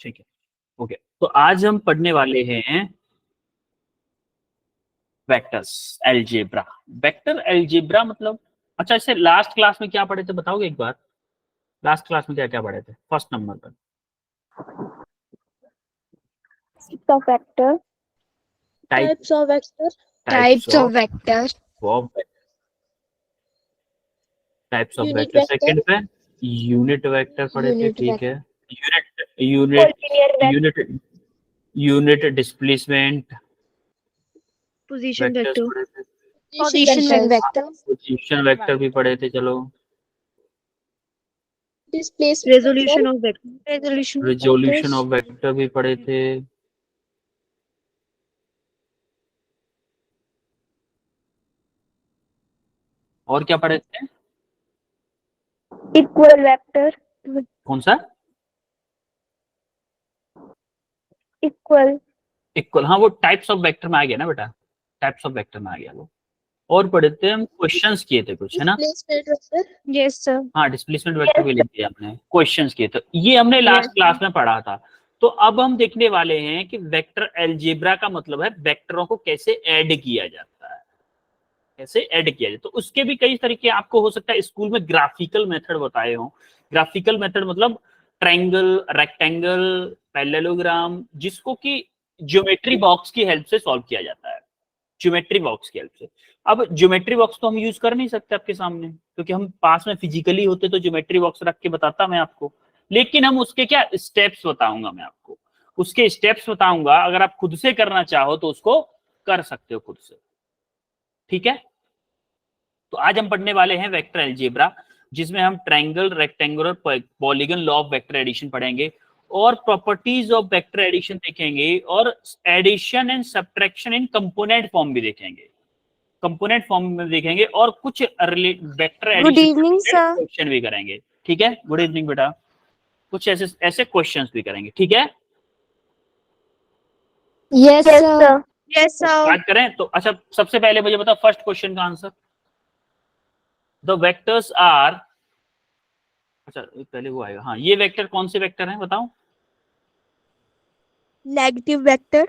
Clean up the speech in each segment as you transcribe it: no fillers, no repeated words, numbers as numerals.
ठीक है, ओके। तो आज हम पढ़ने वाले हैं वेक्टर्स अलजेब्रा। वेक्टर अलजेब्रा मतलब, अच्छा इससे लास्ट क्लास में क्या पढ़े थे बताओगे एक बार? लास्ट क्लास में क्या क्या पढ़े थे फर्स्ट नंबर पर? of vector, Types of vector. Types types of of vector, types of Unit vector. vector. Second पे यूनिट वेक्टर पढ़े थे, unit ठीक है। vector, unit collinear unit unit displacement Position vectors vector. पढ़े थे। position vector, पोजीशन वेक्टर भी पढ़े थे, चलो। Displacement. Resolution of vector. resolution resolution vectors, of vector भी पढ़े थे। और क्या पढ़े थे? equal vector, कौन सा? equal, इक्वल, हाँ वो टाइप्स ऑफ वेक्टर में आ गया ना बेटा, टाइप्स ऑफ वेक्टर में आ गया वो। और पढ़े थे हम, क्वेश्चंस किए थे कुछ, है ना? Displacement vector. yes sir, हाँ डिस्प्लेसमेंट वेक्टर भी लिख दिया हमने, क्वेश्चंस किए थे, ये हमने लास्ट क्लास में पढ़ा था। तो अब हम देखने वाले हैं कि वेक्टर अलजेब्रा का मतलब है वेक्टरों को कैसे ऐड किया जाता है, कैसे ऐड किया जाए। तो उसके भी कई तरीके आपको हो सकता है स्कूल में ग्राफिकल मेथड बताए हो। ग्राफिकल मेथड मतलब ट्रायंगल, रेक्टेंगल, पैरेललोग्राम, जिसको कि ज्योमेट्री बॉक्स की हेल्प से सॉल्व किया जाता है, ज्योमेट्री बॉक्स की हेल्प से। अब ज्योमेट्री बॉक्स तो हम यूज कर नहीं सकते आपके सामने, क्योंकि हम पास में फिजिकली होते तो ज्योमेट्री बॉक्स रख के बताता मैं आपको, लेकिन हम उसके क्या स्टेप्स बताऊंगा मैं आपको, उसके स्टेप्स बताऊंगा। अगर आप खुद से करना चाहो तो उसको कर सकते हो खुद से, ठीक है। तो आज हम पढ़ने वाले हैं वेक्टर अलजेब्रा, जिसमें हम ट्रायंगल, रेक्टेंगुलर और polygon law of vector addition पढ़ेंगे, और प्रॉपर्टीज ऑफ वेक्टर एडिशन देखेंगे, और addition and subtraction in component form भी देखेंगे, कंपोनेंट फॉर्म में देखेंगे, और कुछ vector good addition evening sir, question भी करेंगे, ठीक है। गुड इवनिंग बेटा। कुछ ऐसे ऐसे क्वेश्चंस भी करेंगे, ठीक है। yes sir, Yes sir. Start करें तो अच्छा, सबसे पहले मुझे बताओ फर्स्ट क्वेश्चन का आंसर। द वेक्टर्स आर, अच्छा पहले वो आएगा, हाँ ये वेक्टर कौन से वेक्टर हैं बताओ? Negative vector.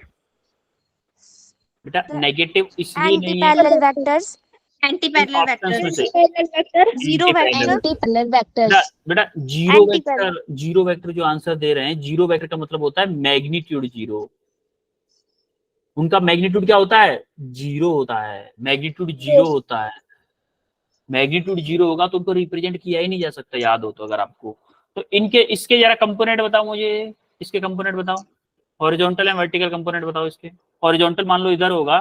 बेटा नेगेटिव इसलिए नहीं है, anti-parallel vectors, Anti-parallel ऑप्शंस में vector. से Zero vector. anti-parallel vectors, बेटा बेटा zero vector, Anti-parallel, zero vector जो आंसर दे रहे हैं, जीरो वेक्टर का मतलब होता है मैग्नीट्यूड जीरो। उनका मैग्नीट्यूड क्या होता है? जीरो होता है, मैग्नीट्यूड जीरो होता है। मैग्नीट्यूड जीरो होगा तो उनको रिप्रेजेंट किया ही नहीं जा सकता, याद हो तो अगर आपको। तो इनके इसके जरा कंपोनेंट बताओ मुझे, इसके कंपोनेंट बताओ, हॉरिजॉन्टल एंड वर्टिकल कंपोनेंट बताओ इसके। हॉरिजॉन्टल मान लो इधर होगा,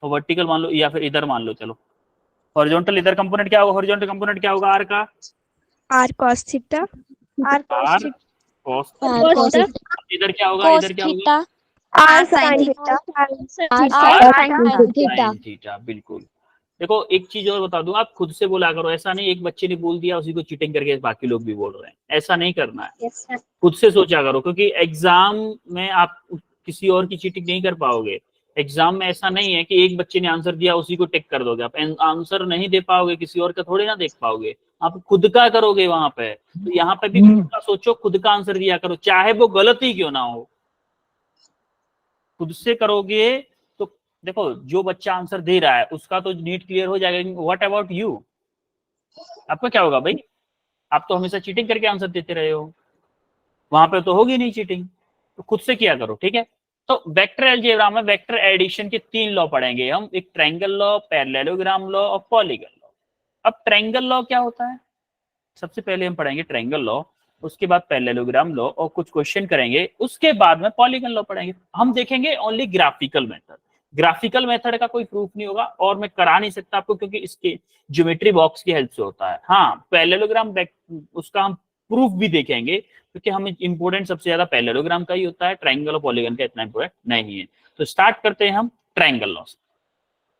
और वर्टिकल मान लो, या फिर इधर मान लो, चलो हॉरिजॉन्टल इधर कंपोनेंट क्या होगा, हॉरिजॉन्टल कंपोनेंट क्या होगा आर का? R cos theta. r R cos cos, cos इधर क्या होगा, इधर क्या होगा? theta, r sin theta, r sin theta, sine theta, बिल्कुल। देखो एक चीज और बता दूं, आप खुद से बोला करो, ऐसा नहीं एक बच्चे ने बोल दिया उसी को चीटिंग करके बाकी लोग भी बोल रहे हैं, ऐसा नहीं करना है। yes sir, खुद से सोचा करो, क्योंकि एग्जाम में आप किसी और की चीटिंग नहीं कर पाओगे। एग्जाम में ऐसा नहीं है कि एक बच्चे ने आंसर दिया उसी को टिक कर दोगे, आप आंसर नहीं दे पाओगे, किसी और का थोड़ी ना देख पाओगे, आप खुद का करोगे वहां पे। तो यहाँ पे भी खुद का सोचो, खुद का आंसर दिया करो, चाहे वो गलत ही क्यों ना हो, खुद से करोगे तो। देखो जो बच्चा आंसर दे रहा है उसका तो नीट क्लियर हो जाएगा, व्हाट अबाउट यू? आपका क्या होगा भाई? आप तो हमेशा चीटिंग करके आंसर देते रहे हो, वहां पे तो होगी नहीं चीटिंग, तो खुद से किया करो, ठीक है। तो वेक्टर अलजेब्रा में वेक्टर एडिशन के 3 लॉ पढ़ेंगे हम, एक ट्रायंगल लॉ, पैरेललोग्राम लॉ और पॉलीगन लॉ। अब ट्रायंगल लॉ क्या होता है, सबसे पहले हम पढ़ेंगे ट्रायंगल लॉ, उसके बाद पैरेललोग्राम लॉ और कुछ क्वेश्चन करेंगे, उसके बाद में पॉलीगन लॉ पढ़ेंगे। हम देखेंगे only graphical method, graphical method का कोई प्रूफ नहीं होगा, और मैं करा नहीं सकता आपको, क्योंकि इसके ज्योमेट्री बॉक्स की हेल्प से होता है। हाँ पैरेललोग्राम उसका हम प्रूफ भी देखेंगे, क्योंकि हमें इंपोर्टेंट सबसे ज्यादा पैरेललोग्राम का ही होता है, ट्रायंगल और पॉलीगन का इतना इंपोर्टेंट नहीं है। तो स्टार्ट करते हैं हम ट्रायंगल लॉ से।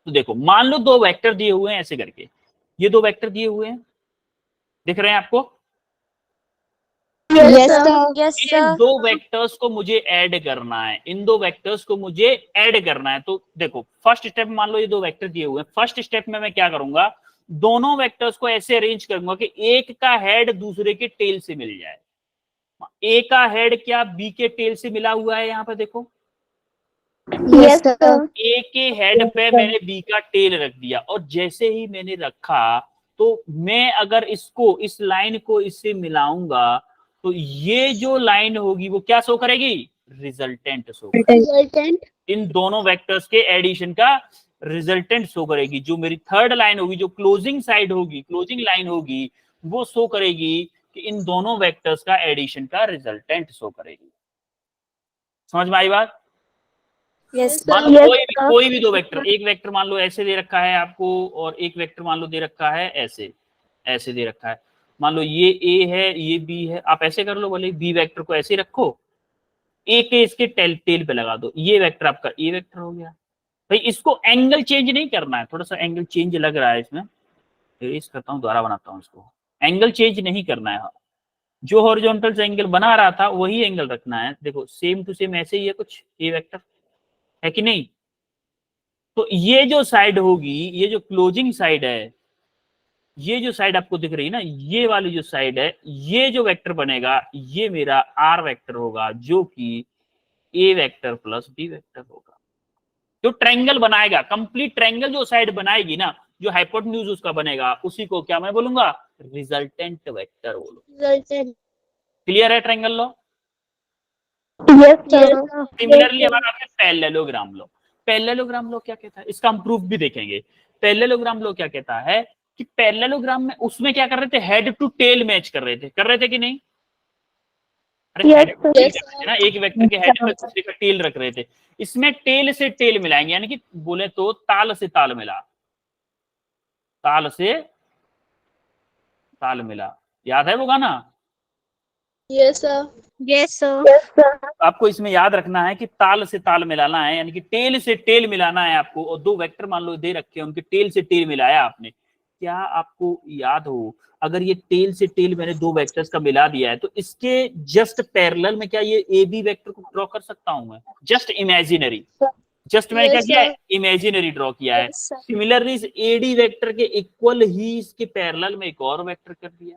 तो देखो मान लो 2 वेक्टर दिए हुए हैं ऐसे करके, ये 2 वेक्टर दिए हुए हैं, दिख रहे हैं आपको? yes sir, yes इन sir, 2 वेक्टर्स को मुझे ऐड करना है, इन 2 वेक्टर्स को मुझे ऐड करना है। तो देखो फर्स्ट स्टेप, मान लो ये 2 वेक्टर दिए हुए हैं, फर्स्ट स्टेप में मैं क्या करूंगा, दोनों वेक्टर्स को ऐसे अरेंज करूंगा कि एक का हेड दूसरे के टेल से मिल जाए। ए का हेड क्या बी के टेल से मिला हुआ है, यहाँ पर देखो Yes, sir. ए के हेड पे मैंने बी का टेल रख दिया, और जैसे ही मैंने रखा तो मैं अगर इसको, इस लाइन को इससे मिलाऊंगा तो ये जो लाइन होगी वो क्या शो करेगी, रिजल्टेंट शो करेगी। Resultant. इन दोनों वेक्टर्स के एडिशन का रिजल्टेंट शो करेगी। जो मेरी थर्ड लाइन होगी, जो क्लोजिंग साइड होगी, क्लोजिंग लाइन होगी, वो शो करेगी कि इन दोनों वेक्टर्स का एडिशन का रिजल्टेंट शो करेगी। समझ में आई बात? Yes, मान sir. लो Yes, sir. कोई भी दो वेक्टर, एक वेक्टर मान लो ऐसे दे रखा है आपको, और एक वेक्टर मान लो दे रखा है ऐसे, ऐसे दे रखा है। मान लो ये ए है, ये बी है, आप ऐसे कर लो, बोले बी वेक्टर को ऐसे रखो, ए के इसके टेल पे लगा दो, ये वेक्टर आपका ए वेक्टर हो गया। भाई इसको एंगल चेंज नहीं करना है, थोड़ा सा एंगल चेंज लग रहा है इसमें, इरेज करता हूँ, दोबारा बनाता हूँ इसको। एंगल चेंज नहीं करना है, जो हॉरिजॉन्टल से एंगल बना रहा था वही एंगल रखना है। देखो सेम टू सेम ऐसे ही है कुछ, ए वेक्टर है कि नहीं। तो ये जो साइड होगी, ये जो क्लोजिंग साइड है, ये जो साइड आपको दिख रही है ना, ये वाली जो साइड है, ये जो वेक्टर बनेगा ये मेरा आर वेक्टर होगा, जो कि ए वेक्टर प्लस बी वेक्टर होगा। जो ट्रायंगल बनाएगा, कंप्लीट ट्रायंगल जो साइड बनाएगी ना, जो हाइपोटेन्यूज उसका बनेगा, उसी को क्या मैं बोलूंगा, रिजल्टेंट वेक्टर बोलूंगा। Resultant. क्लियर है triangle law? Yes, Yes, sir. sir. Similarly हमारा पैरेललोग्राम लॉ। पैरेललोग्राम लॉ क्या कहता है, इसका हम प्रूफ भी देखेंगे। पैरेललोग्राम लॉ क्या कहता है कि पैरेललोग्राम में उसमें क्या कर रहे थे, हेड टू टेल मैच कर रहे थे कि नहीं? अरे Yes, head to tail Yes, कर रहे थे ना, एक वेक्टर के हेड पे दूसरे का टेल रख रहे थे। इसमें टेल से टेल मिलाएंगे, यानी कि बोले तो ताल से ताल मिला, ताल से ताल मिला। याद है वो गाना? Yes, sir. Yes, sir. Yes, sir. आपको इसमें याद रखना है कि ताल से ताल मिलाना है, यानी कि टेल से टेल मिलाना है आपको। और दो वेक्टर मान लो दे रखे हैं, उनके टेल से टेल मिलाया आपने। क्या आपको याद हो, अगर ये टेल से टेल मैंने दो वेक्टर्स का मिला दिया है, तो इसके जस्ट पैरेलल में क्या ये ए बी वेक्टर को ड्रॉ कर सकता हूं मैं? जस्ट इमेजिनरी, जस्ट मैंने क्या Yes, किया है, sir. इमेजिनरी ड्रॉ किया है। Yes, sir. सिमिलरली इस एडी वेक्टर के इक्वल ही इसके पैरेलल में एक और वेक्टर कर दिया।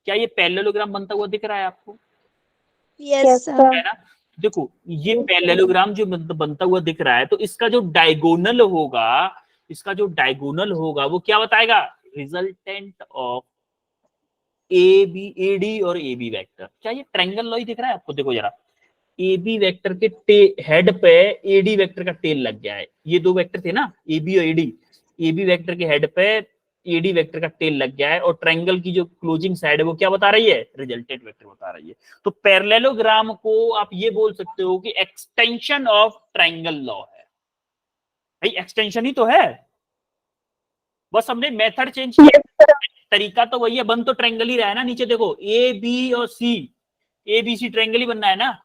क्या ये पैरेललोग्राम बनता हुआ दिख रहा है आपको? Yes, Yes, sir. sir. है ना? देखो ये पैरेललोग्राम जो बनता हुआ दिख रहा है, तो इसका जो डायगोनल होगा, इसका जो डायगोनल होगा वो क्या बताएगा, resultant of A B, A D और ए बी वेक्टर। क्या ये ट्रायंगल लॉ ही दिख रहा है आपको? देखो जरा, ए बी वेक्टर के हेड पे ए डी वेक्टर का टेल लग गया है। ये दो वेक्टर थे ना, ए बी और A D, A B vector के हेड पे ए डी वेक्टर का टेल लग गया है, और ट्रायंगल की जो क्लोजिंग साइड है वो क्या बता रही है, रिजल्टेंट वेक्टर बता रही है। तो पैरेललोग्राम को आप ये बोल सकते हो कि एक्सटेंशन ऑफ ट्रायंगल लॉ है। भाई एक्सटेंशन ही तो है, बस हमने मेथड चेंज किया, तरीका तो वही है, बन तो ट्रायंगल ही रहा है ना। नीचे देखो ए बी और सी, ए बी सी ट्रायंगल ही बनना है ना,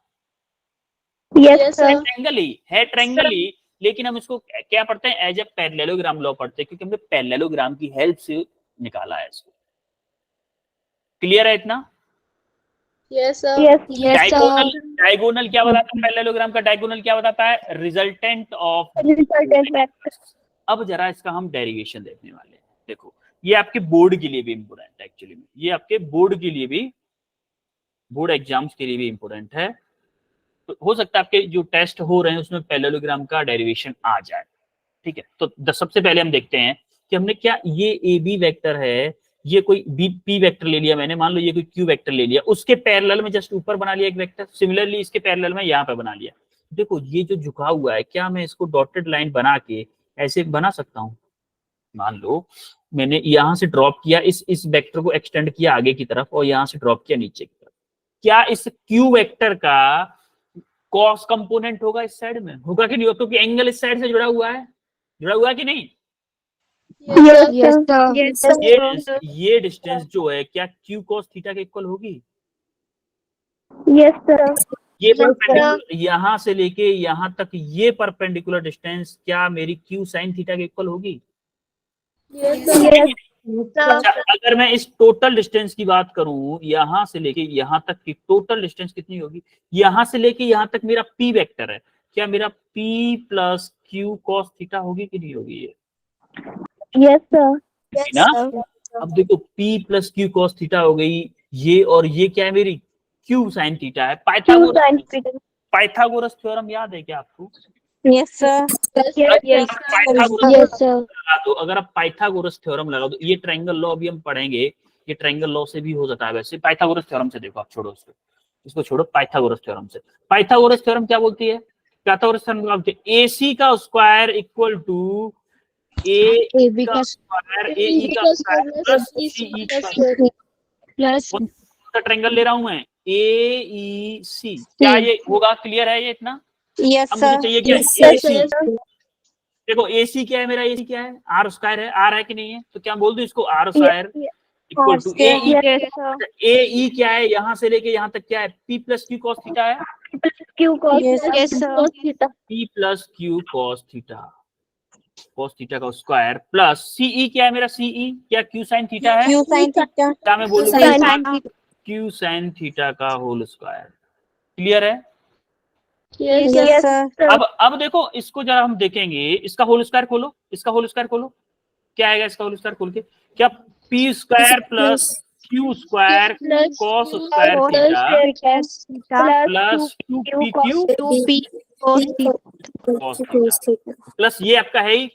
Yes, Yes, sir. sir. Triangle ही है, ट्रायंगल ही। लेकिन हम इसको क्या पढ़ते हैं, एज ए पैरेललोग्राम लॉ पढ़ते हैं, क्योंकि हमने पैरेललोग्राम की हेल्प से निकाला है इसको। क्लियर है इतना? Yes, sir. Yes. Yes, diagonal, sir. Diagonal क्या बताता है, पैरेललोग्राम का डायगोनल क्या बताता है, रिजल्टेंट ऑफ। Resultant vector. अब जरा इसका हम डेरिवेशन देखने वाले हैं। देखो ये आपके बोर्ड के लिए भी इंपोर्टेंट है, एक्चुअली में ये आपके बोर्ड के लिए भी, बोर्ड एग्जाम्स के लिए भी इंपोर्टेंट है। तो हो सकता है आपके जो टेस्ट हो रहे हैं उसमें पैरेललोग्राम का डेरिवेशन आ जाए। ठीक है, तो सबसे पहले हम देखते हैं कि हमने क्या, ये ए बी वेक्टर है, ये कोई बी पी वेक्टर ले लिया मैंने, मान लो ये कोई क्यू वेक्टर ले लिया, उसके पैरेलल में जस्ट ऊपर बना लिया एक वेक्टर, सिमिलरली इसके पैरेलल में यहाँ पे बना लिया। देखो ये जो झुका हुआ है, क्या मैं इसको डॉटेड लाइन बना के ऐसे बना सकता हूँ? मान लो मैंने यहाँ से ड्रॉप किया, इस वेक्टर को एक्सटेंड किया आगे की तरफ, और यहाँ से ड्रॉप किया नीचे की तरफ। क्या इस क्यू वेक्टर का कॉस कंपोनेंट होगा इस साइड में? होगा कि नहीं होगा? क्योंकि एंगल इस साइड से जुड़ा हुआ है, जुड़ा हुआ है कि नहीं? Yes, sir. Yes, sir. ये डिस्टेंस जो है क्या क्यू कॉस थीटा के इक्वल होगी? Yes, sir. ये Yes, परपेंडिकुलर यहाँ से लेके यहाँ तक ये परपेंडिकुलर डिस्टेंस क्या मेरी क्यू साइन थीटा के इक्वल होगी? Yes, sir. Yes. अच्छा, अगर मैं इस टोटल डिस्टेंस की बात करूं, यहां से लेके यहां तक की टोटल डिस्टेंस कितनी होगी? यहां से लेके यहां तक मेरा p वेक्टर है, क्या मेरा p plus Q cos theta होगी कि नहीं होगी? ये Yes, sir. Yes, ना? sir. अब देखो p plus Q cos theta हो गई ये, और ये क्या है मेरी क्यू साइन थीटा है। पाइथागोरस थ्योरम याद है क्या आपको? Yes, sir. Yes, Pythagoras sir. लगा दो, अगर आप पाइथागोरस थ्योरम लगा दो, ये ट्रायंगल लॉ अभी हम पढ़ेंगे, ये ट्रायंगल लॉ से भी हो जाता है वैसे। पाइथागोरस थ्योरम से देखो, आप छोड़ो इसको छोड़ो, पाइथागोरस थ्योरम से। पाइथागोरस थ्योरम क्या बोलती है? पाइथागोरस थ्योरम क्या बोलती है? AC का स्क्वायर इक्वल टू AE का स्क्वायर, AE का स्क्वायर प्लस CE का स्क्वायर। Plus. का ट्रायंगल ले रहा हूं मैं, AEC। क्या ये होगा? क्लियर है ये इतना? Yes, अब मुझे sir. चाहिए क्या? Yes, AC। sir. देखो AC क्या है मेरा? AC क्या है? R स्क्वायर है। R है कि नहीं है? तो क्या बोल दूं इसको? R square equal to AE। Yes, sir. AE क्या है? यहां से लेके यहां तक क्या है? P plus Q cos theta है। Yes, sir. P plus Q cos theta, cos theta का स्क्वायर प्लस CE क्या है मेरा? CE क्या? क्यू साइन थीटा है। Q sin theta. क्या मैं बोलूँ? Sin theta. Q sine theta का होल स्क्वायर। क्लियर है? Yes, Yes, sir. sir. अब देखो, इसको जरा हम देखेंगे, इसका होल स्क्वायर खोलो, इसका होल स्क्वायर खोलो, क्या आएगा इसका होल स्क्वायर खोल के? क्या P square plus Q square cos square theta plus 2PQ cos theta plus ये आपका है ही,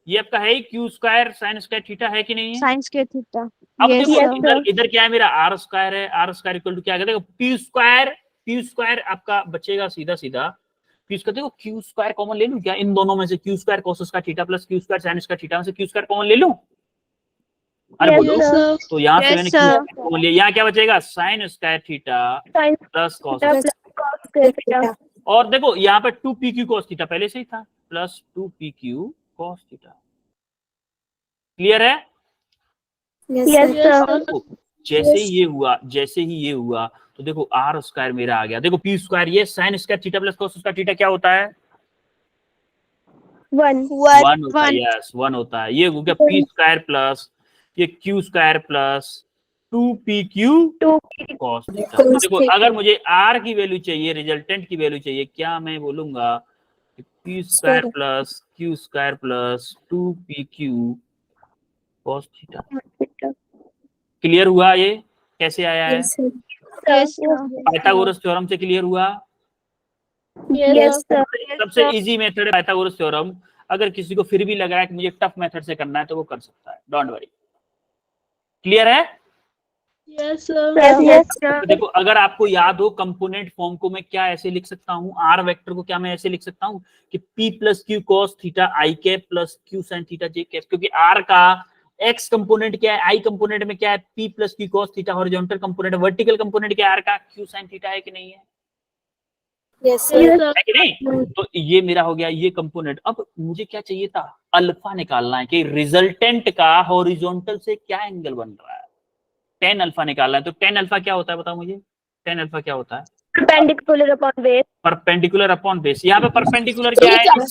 ये आपका है ही Q square sine square theta, है कि नहीं है? Sin square theta. अब Yes, देखो sir. इधर क्या है मेरा? आर स्क्वायर है। आर स्क्वायर इक्वल टू क्या है? देखो पी स्क्वायर आपका बचेगा सीधा सीधा। पी स्क्वायर, देखो क्यू स्क्वायर कॉमन ले लूं क्या इन दोनों में से? Q square cos square theta plus Q square sine square theta में से क्यू स्क्वायर कॉमन ले लूं? अरे बोलो। Yes, sir. तो यहाँ से Yes, मैंने sir. क्यू कॉमन लिया, यहाँ क्या बचेगा? Sign square theta plus cos. और देखो यहाँ पे 2PQ cos थीटा पहले से ही था, plus 2PQ cos theta. Clear है? Yes, sir. तो जैसे ही ये हुआ तो देखो आर स्क्वायर मेरा आ गया। देखो पी स्क्वायर, ये sign square theta plus cos square theta क्या होता है? 1. 1 होता है। यस 1 होता है। ये हो गया पी स्क्वायर प्लस ये Q square plus 2PQ cos theta. तो देखो अगर मुझे आर की वैल्यू चाहिए, रिजल्टेंट की वैल्यू चाहिए, क्या मैं बोलूंगा? P square plus Q square plus 2PQ cos theta. Clear हुआ? ये कैसे आया है? Yes, sir. पाइथागोरस थ्योरम से क्लियर हुआ? Yes, sir. सबसे इजी मेथड है पाइथागोरस थ्योरम। अगर किसी को फिर भी लग रहा है कि मुझे टफ मेथड से करना है तो वो कर सकता है, डोंट वरी। क्लियर है? Yes, sir. Yes, sir. तो देखो अगर आपको याद हो कंपोनेंट फॉर्म को मैं क्या ऐसे लिख सकता हूँ? आर वेक्टर को क्या मैं ऐसे लिख सकता हूँ कि P plus Q cos theta I cap plus Q sine theta J cap, क्योंकि आर का एक्स कंपोनेंट क्या है, आई कंपोनेंट में क्या है? P plus Q cos theta horizontal component, vertical component क्या है आर का? क्यू साइन थीटा है कि नहीं है? Yes, sir. है कि नहीं? तो ये मेरा हो गया ये कंपोनेंट। अब मुझे क्या चाहिए था? अल्फा निकालना है कि रिजल्टेंट का हॉरिजॉन्टल से क्या एंगल बन रहा है। टेन अल्फा निकालना है। तो टेन अल्फा क्या होता है बताओ मुझे? टेन अल्फा क्या होता है? Perpendicular upon base. Perpendicular upon base. यहाँ पे परपेंडिकुलर क्या है?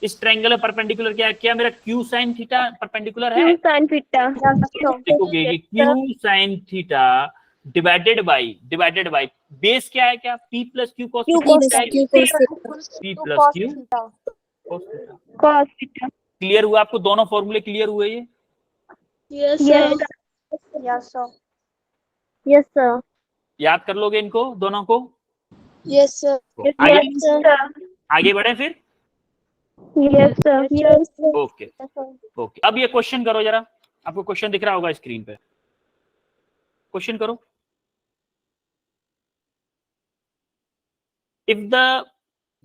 इस ट्रायंगल परपेंडिकुलर क्या है? क्या मेरा क्यू साइन थीटा परपेंडिकुलर है? Q sin theta. देखोगे कि Q sine theta divided by base क्या है? क्या P plus Q cos Q theta cos है? P plus Q cos theta. Cos theta. Clear हुआ आपको? दोनों फॉर्मूले क्लियर हुए ये? Yes, sir. Yes, sir. Yes, sir. याद कर लोगे इनको दोनों को? Yes, sir. आगे Yes, sir. आगे बढ़े फिर? Yes, sir. Yes, sir. Okay okay. अब ये क्वेश्चन करो जरा, आपको क्वेश्चन दिख रहा होगा स्क्रीन पे, क्वेश्चन करो। If the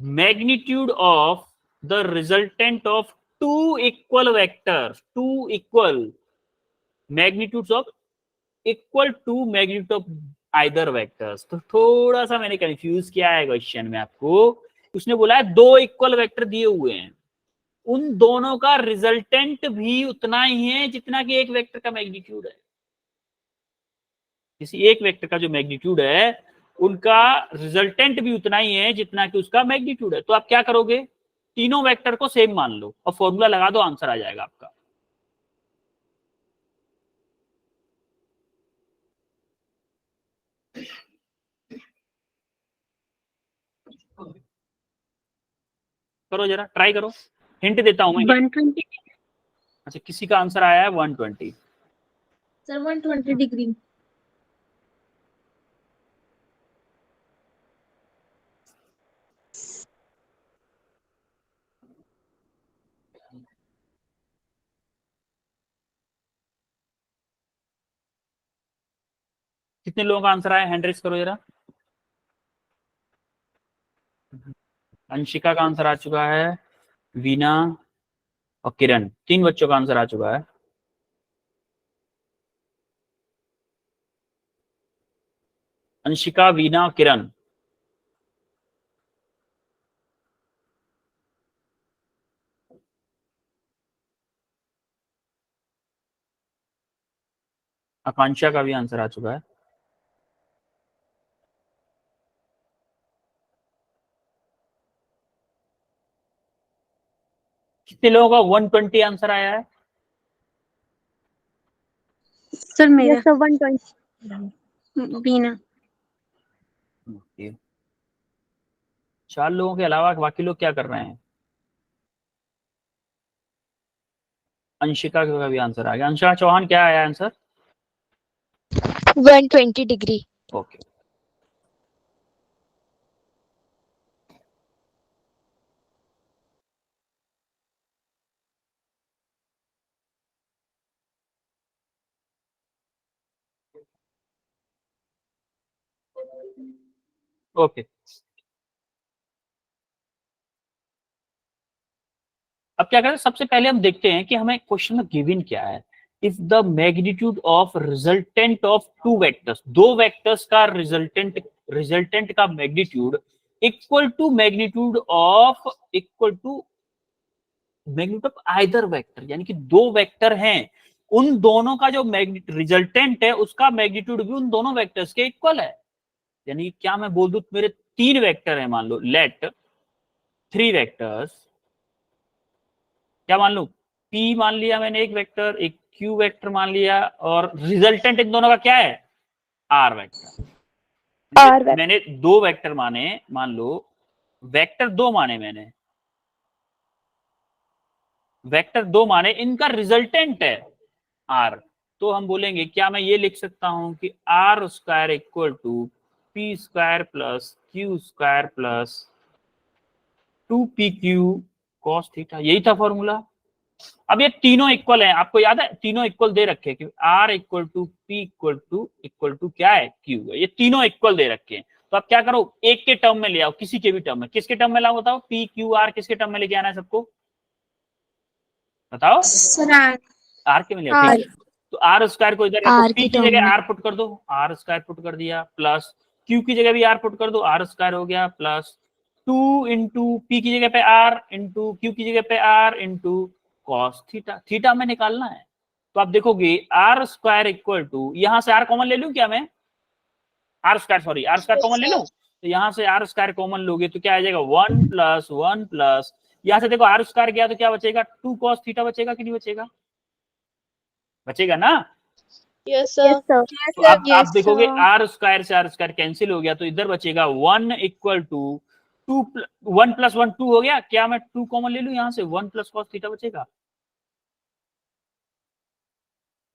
magnitude of the resultant of two equal vectors, two equal magnitudes of equal to magnitude of either vectors. तो थोड़ा सा मैंने कंफ्यूज किया है क्वेश्चन में आपको। उसने बोला है दो इक्वल वेक्टर दिए हुए हैं, उन दोनों का रिजल्टेंट भी उतना ही है जितना कि एक वेक्टर का मैग्नीट्यूड है। किसी एक वेक्टर का जो मैग्नीट्यूड है उनका रिजल्टेंट भी उतना ही है जितना कि उसका मैग्नीट्यूड है। तो आप क्या करोगे? तीनों वेक्टर को सेम मान लो और फॉर्मूला लगा दो, आंसर आ जाएगा आपका। करो जरा, ट्राई करो, हिंट देता हूं मैं। 120. अच्छा, किसी का आंसर आया है 120। Sir, 120 degree. कितने लोगों का आंसर आया, हैंड रेस करो जरा। अंशिका का आंसर आ चुका है, वीना और किरण, 3 बच्चों का आंसर आ चुका है। अंशिका, वीना और किरण। आकांक्षा का भी आंसर आ चुका है। कितने लोगों का 120 आंसर आया है? सर मेरा Yes, sir. 120. बीना। ओके। 4 लोगों के अलावा बाकी लोग क्या कर रहे हैं? अंशिका का भी आंसर आ गया। अंशिका चौहान, क्या आया आंसर? 120 degree. ओके। ओके, अब क्या करें, सबसे पहले हम देखते हैं कि हमें क्वेश्चन में गिवन क्या है। If the magnitude of resultant of 2 vectors, 2 vectors का रिजल्टेंट का magnitude equal to magnitude of either vector, यानी कि 2 वेक्टर हैं, उन दोनों का जो रिजल्टेंट है उसका मैग्नीट्यूड भी उन दोनों वेक्टर्स के इक्वल है। यानी क्या मैं बोल दूं, मेरे 3 वेक्टर है, मान लो लेट 3 वेक्टर्स, क्या मान लू, P मान लिया मैंने एक वेक्टर, एक Q वेक्टर मान लिया, और रिजल्टेंट इन दोनों का क्या है, R वेक्टर। मैंने 2 वेक्टर माने, मान लो वेक्टर 2 माने मैंने, वेक्टर 2 माने, इनका रिजल्टेंट है R, तो हम बोलेंगे, क्या मैं ये लिख सकता हूं कि R square equal to P square plus Q square plus 2PQ cos theta, यही था फॉर्मूला। अब ये तीनों इक्वल हैं, आपको याद है, तीनों इक्वल दे रखे हैं, R equal to P equal to क्या है, Q है, ये तीनों इक्वल दे रखे हैं। तो आप क्या करो, एक के टर्म में ले आओ, किसी के भी टर्म में, किसके टर्म में लाओ बताओ, P Q R किसके टर्म में लेके आना है सबको, बताओ। R के में ले आओ, ठीक है। तो R स्क्वायर को इधर रखो, P की जगह R पुट कर दो, R स्क्वायर पुट कर दिया, प्लस Q की जगह भी R पुट कर दो, R स्क्वायर हो गया, प्लस 2 इंटू P की जगह पे R इंटू Q की जगह पे R into cos theta, theta में निकालना है। तो आप देखोगे R स्क्वायर इक्वल टू, यहां से R कॉमन ले लूं क्या मैं, R स्क्वायर कॉमन ले लूं, तो यहां से R स्क्वायर कॉमन लोगे तो क्या आ जाएगा, 1 प्लस यहां से देखो R स्क्वायर गया तो क्या बचेगा, 2 cos थीटा बचेगा कि नहीं बचेगा, बचेगा ना। Yes, sir. तो आप देखोगे R स्क्वायर से R स्क्वायर कैंसिल हो गया, तो इधर बचेगा 1 इक्वल टू 1 प्लस 1 2 हो गया, क्या मैं 2 कॉमन ले लूं यहां से, 1 प्लस cos थीटा बचेगा,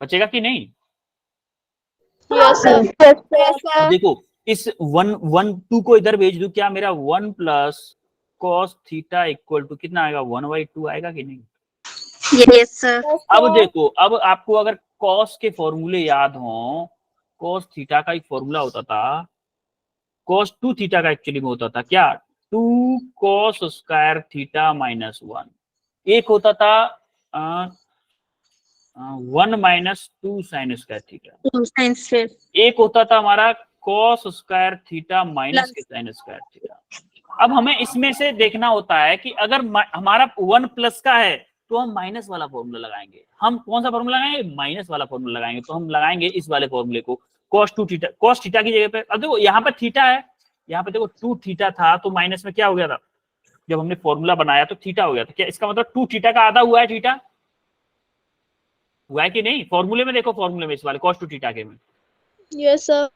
बचेगा कि नहीं। Yes, sir. अब देखो, इस 1 2 को इधर भेज दूं, क्या मेरा 1 plus cos theta equal to कितना आएगा, 1/2 आएगा कि नहीं। Yes sir. अब देखो, अब आपको अगर cos के फॉर्मूले याद हो, cos थीटा का एक फॉर्मूला होता था, cos 2 थीटा का एक्चुअली में होता था क्या, 2 cos स्क्वायर थीटा माइनस 1, एक होता था 1 माइनस 2 साइन स्क्वायर थीटा, एक होता था हमारा cos स्क्वायर थीटा माइनस के साइन स्क्वायर थीटा। अब हमें इसमें से देखना होता है कि अगर हमारा 1 प्लस का है तो हम माइनस वाला फॉर्मूला लगाएंगे, हम कौन सा फॉर्मूला लगाएंगे, माइनस वाला फॉर्मूला लगाएंगे, तो हम लगाएंगे इस वाले फॉर्मूले को, cos 2 थीटा, cos थीटा की जगह पे, अब देखो यहाँ पे थीटा है, यहाँ पे देखो 2 थीटा था, तो माइनस में क्या हो गया था, जब हमने फॉर्मूला बनाया तो थीटा हो गया था, क्या इसका मतलब 2 थीटा का आधा हुआ है, थीटा हुआ है कि नहीं, फॉर्मूले में देखो, फॉर्मूले में इस वाले cos 2 थीटा के में Yes, sir.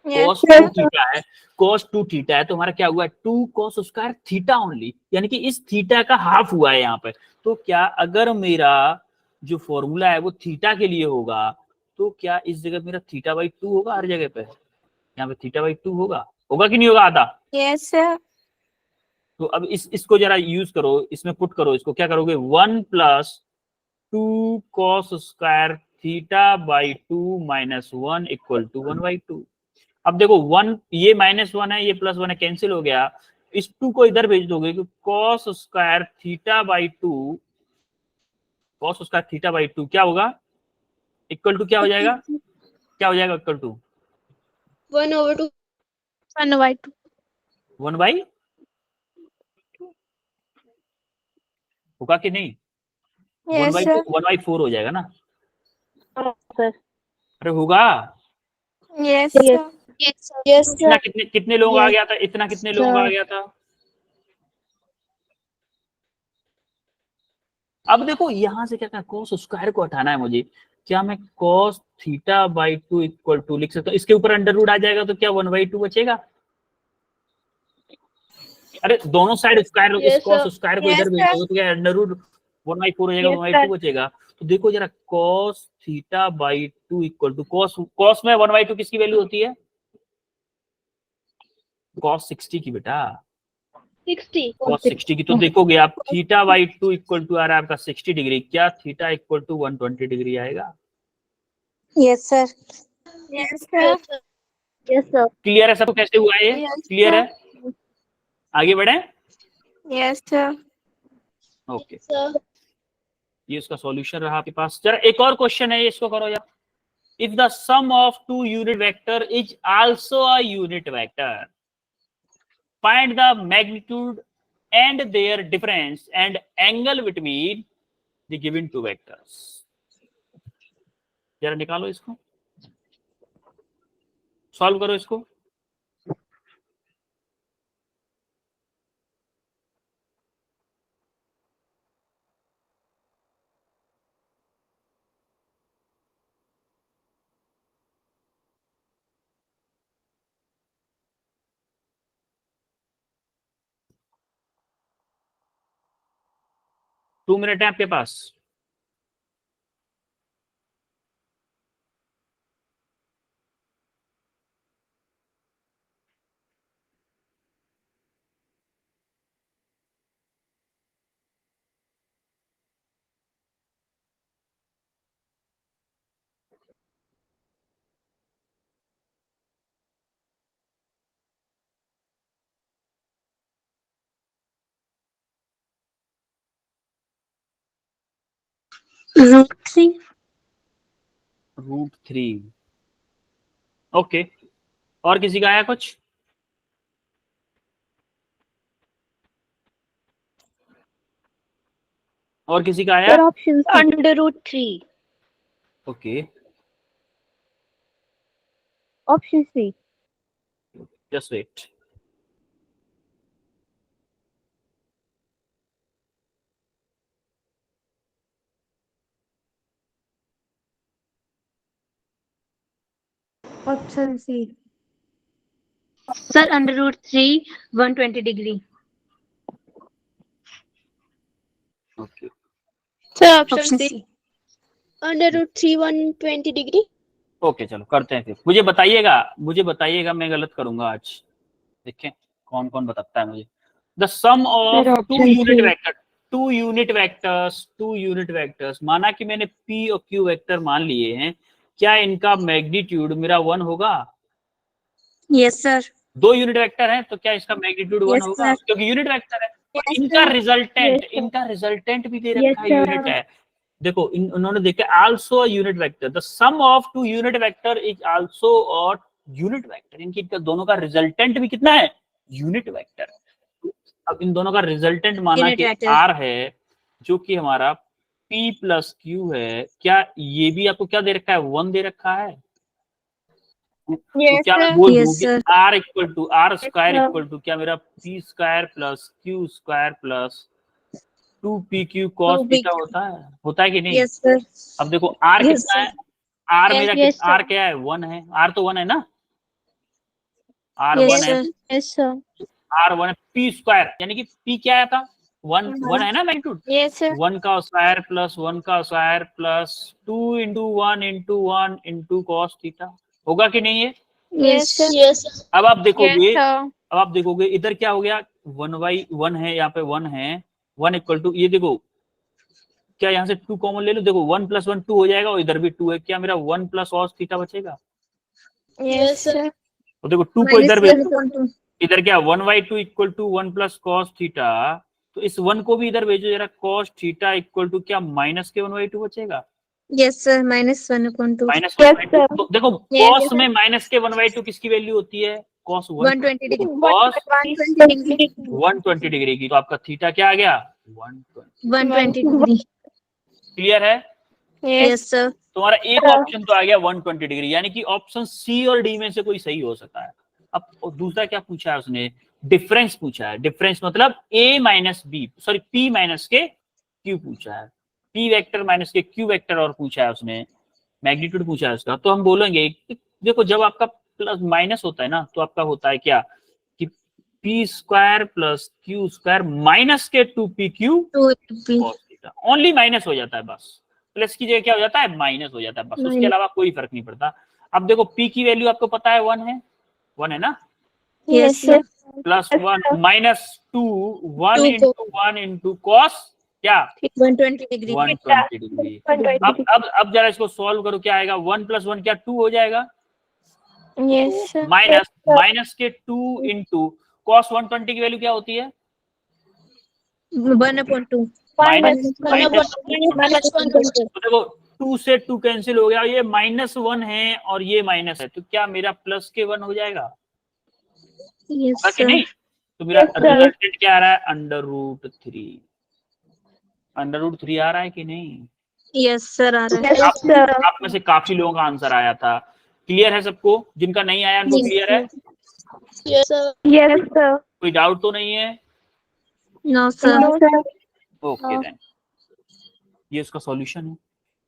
cos 2 थीटा है, cos 2 थीटा है, तो हमारा क्या हुआ है, 2 cos स्क्वायर थीटा ओनली, यानी कि इस थीटा का हाफ हुआ है यहाँ पे। तो क्या अगर मेरा जो फॉर्मूला है वो थीटा के लिए होगा, तो क्या इस जगह मेरा θ/2 होगा, हर जगह पे यहाँ पे θ/2 होगा कि नहीं होगा आधा। Yes sir. तो अब इसको जरा यूज करो, इसमें पुट करो, इसको क्या करोगे, 1 plus 2 cos square θ/2 minus 1 equal to 1/2। अब देखो 1 ये -1 है, ये +1 है, कैंसिल हो गया। इस 2 को इधर भेज दोगे कि cos square theta by 2, cos square theta by 2 क्या होगा, इक्वल टू क्या हो जाएगा, क्या हो जाएगा इक्वल टू 1/2 1/2 1 बाई होगा कि नहीं, 1 yes बाई sir 1 बाई 4 हो जाएगा ना, sir अरे होगा। yes yes sir yes इतना sir कितने कितने लोगों का आ yes गया था, इतना कितने लोगों का आ गया था। अब देखो यहां से क्या करना, cos स्क्वायर को हटाना है मुझे, क्या मैं cos theta by 2 equal to लिख सकता हूँ, इसके ऊपर अंडर रूट आ जाएगा तो क्या 1/2 बचेगा। अरे दोनों साइड स्क्वायर, इस yes cos sir स्क्वायर को yes इधर भेज sir दोगे तो क्या अंडर रूट 1/4 हो जाएगा, yes 1/2 sir बचेगा। तो देखो जरा cos theta by 2 equal to cos में 1/2 किसकी वैल्यू होती है, cos 60 की बेटा, 60 cos 60 की। तो देखोगे आप थीटा बाई 2 इक्वल टू आ रहा है आपका 60 डिग्री, क्या थीटा इक्वल टू 120 डिग्री आएगा। yes sir yes sir yes sir yes sir clear है सबको कैसे हुआ ये, yes क्लियर sir है, आगे बढ़े। yes sir ओके sir ये इसका सॉल्यूशन रहा आपके पास। जरा एक और क्वेश्चन है, इसको करो यार। If the sum of two unit vector is also a unit vector, find the magnitude and their difference and angle between the given two vectors. जरा निकालो इसको, सॉल्व करो इसको। टू मिनट है आपके पास। √3 √3 ओके। और किसी का आया कुछ, और किसी का आया, option √3 okay option C just wait. option C sir √3 120 degree okay sir option option C C √3 120 degree okay चलो करते हैं फिर। मुझे बताइएगा मैं गलत करूंगा आज, देखें कौन कौन बताता है मुझे। The sum of Sir, two option unit C. Vector, two unit vectors माना कि मैंने p और q वेक्टर मान लिए हैं, क्या इनका मैग्नीट्यूड मेरा 1 होगा। yes sir दो यूनिट वेक्टर हैं तो क्या इसका मैग्नीट्यूड 1 yes होगा, sir क्योंकि यूनिट वेक्टर है। और yes इनका sir रिजल्टेंट, Yes, sir. इनका रिजल्टेंट भी दे Yes, रखा है, sir. यूनिट है। देखो उन्होंने देखा also unit vector, the sum of two unit vector is also और यूनिट वेक्टर, इनका दोनों का रिजल्टेंट भी कितना है, यूनिट वेक्टर। अब इन दोनों का रिजल्टेंट माना Unit कि vector. r है, जो कि हमारा p प्लस क्यू है, क्या ये भी आपको क्या दे रखा है, 1 दे रखा है। तो Yes, क्या मैं sir. बोल Yes, दूं कि sir. r equal to R square sir. Equal to क्या मेरा p square plus q square plus 2pq cos 2pq. थीटा होता है कि नहीं। yes sir अब देखो r yes कितना sir है, r Yes, मेरा yes, कितना, r sir. क्या है, 1 है, r तो 1 है ना, r yes 1 है, sir Yes, sir. r 1 है, p स्क्वायर यानी कि p क्या आया था, 1 है ना मैग्नीट्यूड, yes sir 1 का स्क्वायर प्लस 1 का square plus 2 into 1 into 1 into cos theta, होगा कि नहीं है। yes sir Yes, sir. अब आप देखोगे, Yes, sir. अब आप देखोगे इधर क्या हो गया, 1/1 है, यहाँ पे 1 है, 1 इक्वल टू ये देखो क्या यहाँ से 2 कॉमन ले लो, देखो 1 + 1 2 हो जाएगा और इधर भी 2 है, क्या मेरा 1 प्लस cos थीटा बचेगा। yes Yes, sir. sir तो देखो 2 को इधर भेजो, इधर क्या 1/2 equal to 1 plus cos theta, तो इस 1 को भी इधर भेजो जरा, कॉस थीटा इक्वल टू क्या माइनस के 1/2 बचेगा, यस सर, -1/2 माइनस 1/2। तो देखो कॉस में माइनस के 1/2 किसकी वैल्यू होती है, cos 120 degree, cos 120 degree, 120 degree की, तो आपका थीटा क्या आ गया 120। 120 डिग्री। क्लियर है, यस सर। तुम्हारा एक ऑप्शन तो आ गया 120 डिग्री, यानी कि ऑप्शन सी और डी में से कोई सही हो सकता है। अब दूसरा क्या पूछा है उसने, डिफरेंस पूछा है, डिफरेंस मतलब a minus B, sorry p minus के q पूछा है, p वेक्टर माइनस के q वेक्टर और पूछा है उसने, मैग्नीट्यूड पूछा है उसका। तो हम बोलेंगे कि देखो जब आपका प्लस माइनस होता है ना, तो आपका होता है क्या कि p square plus q square minus के 2pq cos theta, only minus हो जाता है बस, प्लस की जगह क्या हो जाता है माइनस हो जाता है बस, उसके अलावा कोई फर्क नहीं पड़ता। अब देखो p की वैल्यू आपको पता है 1 है ना, yes sir. Plus 1 minus 2 1 into 1 into cos क्या 120 डिग्री। 120 डिग्री। अब जरा इसको सॉल्व करो, क्या आएगा 1 प्लस 1 क्या 2 हो जाएगा, यस माइनस के 2 इंटू कॉस 120 की वैल्यू क्या होती है 1/2। माइनस। तो देखो 2 से 2 कैंसिल हो गया, ये -1 है और ये माइनस है, तो क्या मेरा प्लस के 1 हो जाएगा, यस कि सर। नहीं। तो मेरा रिजल्टेंट क्या आ रहा है √3, √3 आ रहा है कि नहीं। यस सर, आ रहा है। आप में से काफी लोगों का आंसर आया था। क्लियर है सबको, जिनका नहीं आया उनको क्लियर है, यस सर। कोई डाउट तो नहीं है। No sir. ओके देन, ये उसका सॉल्यूशन है।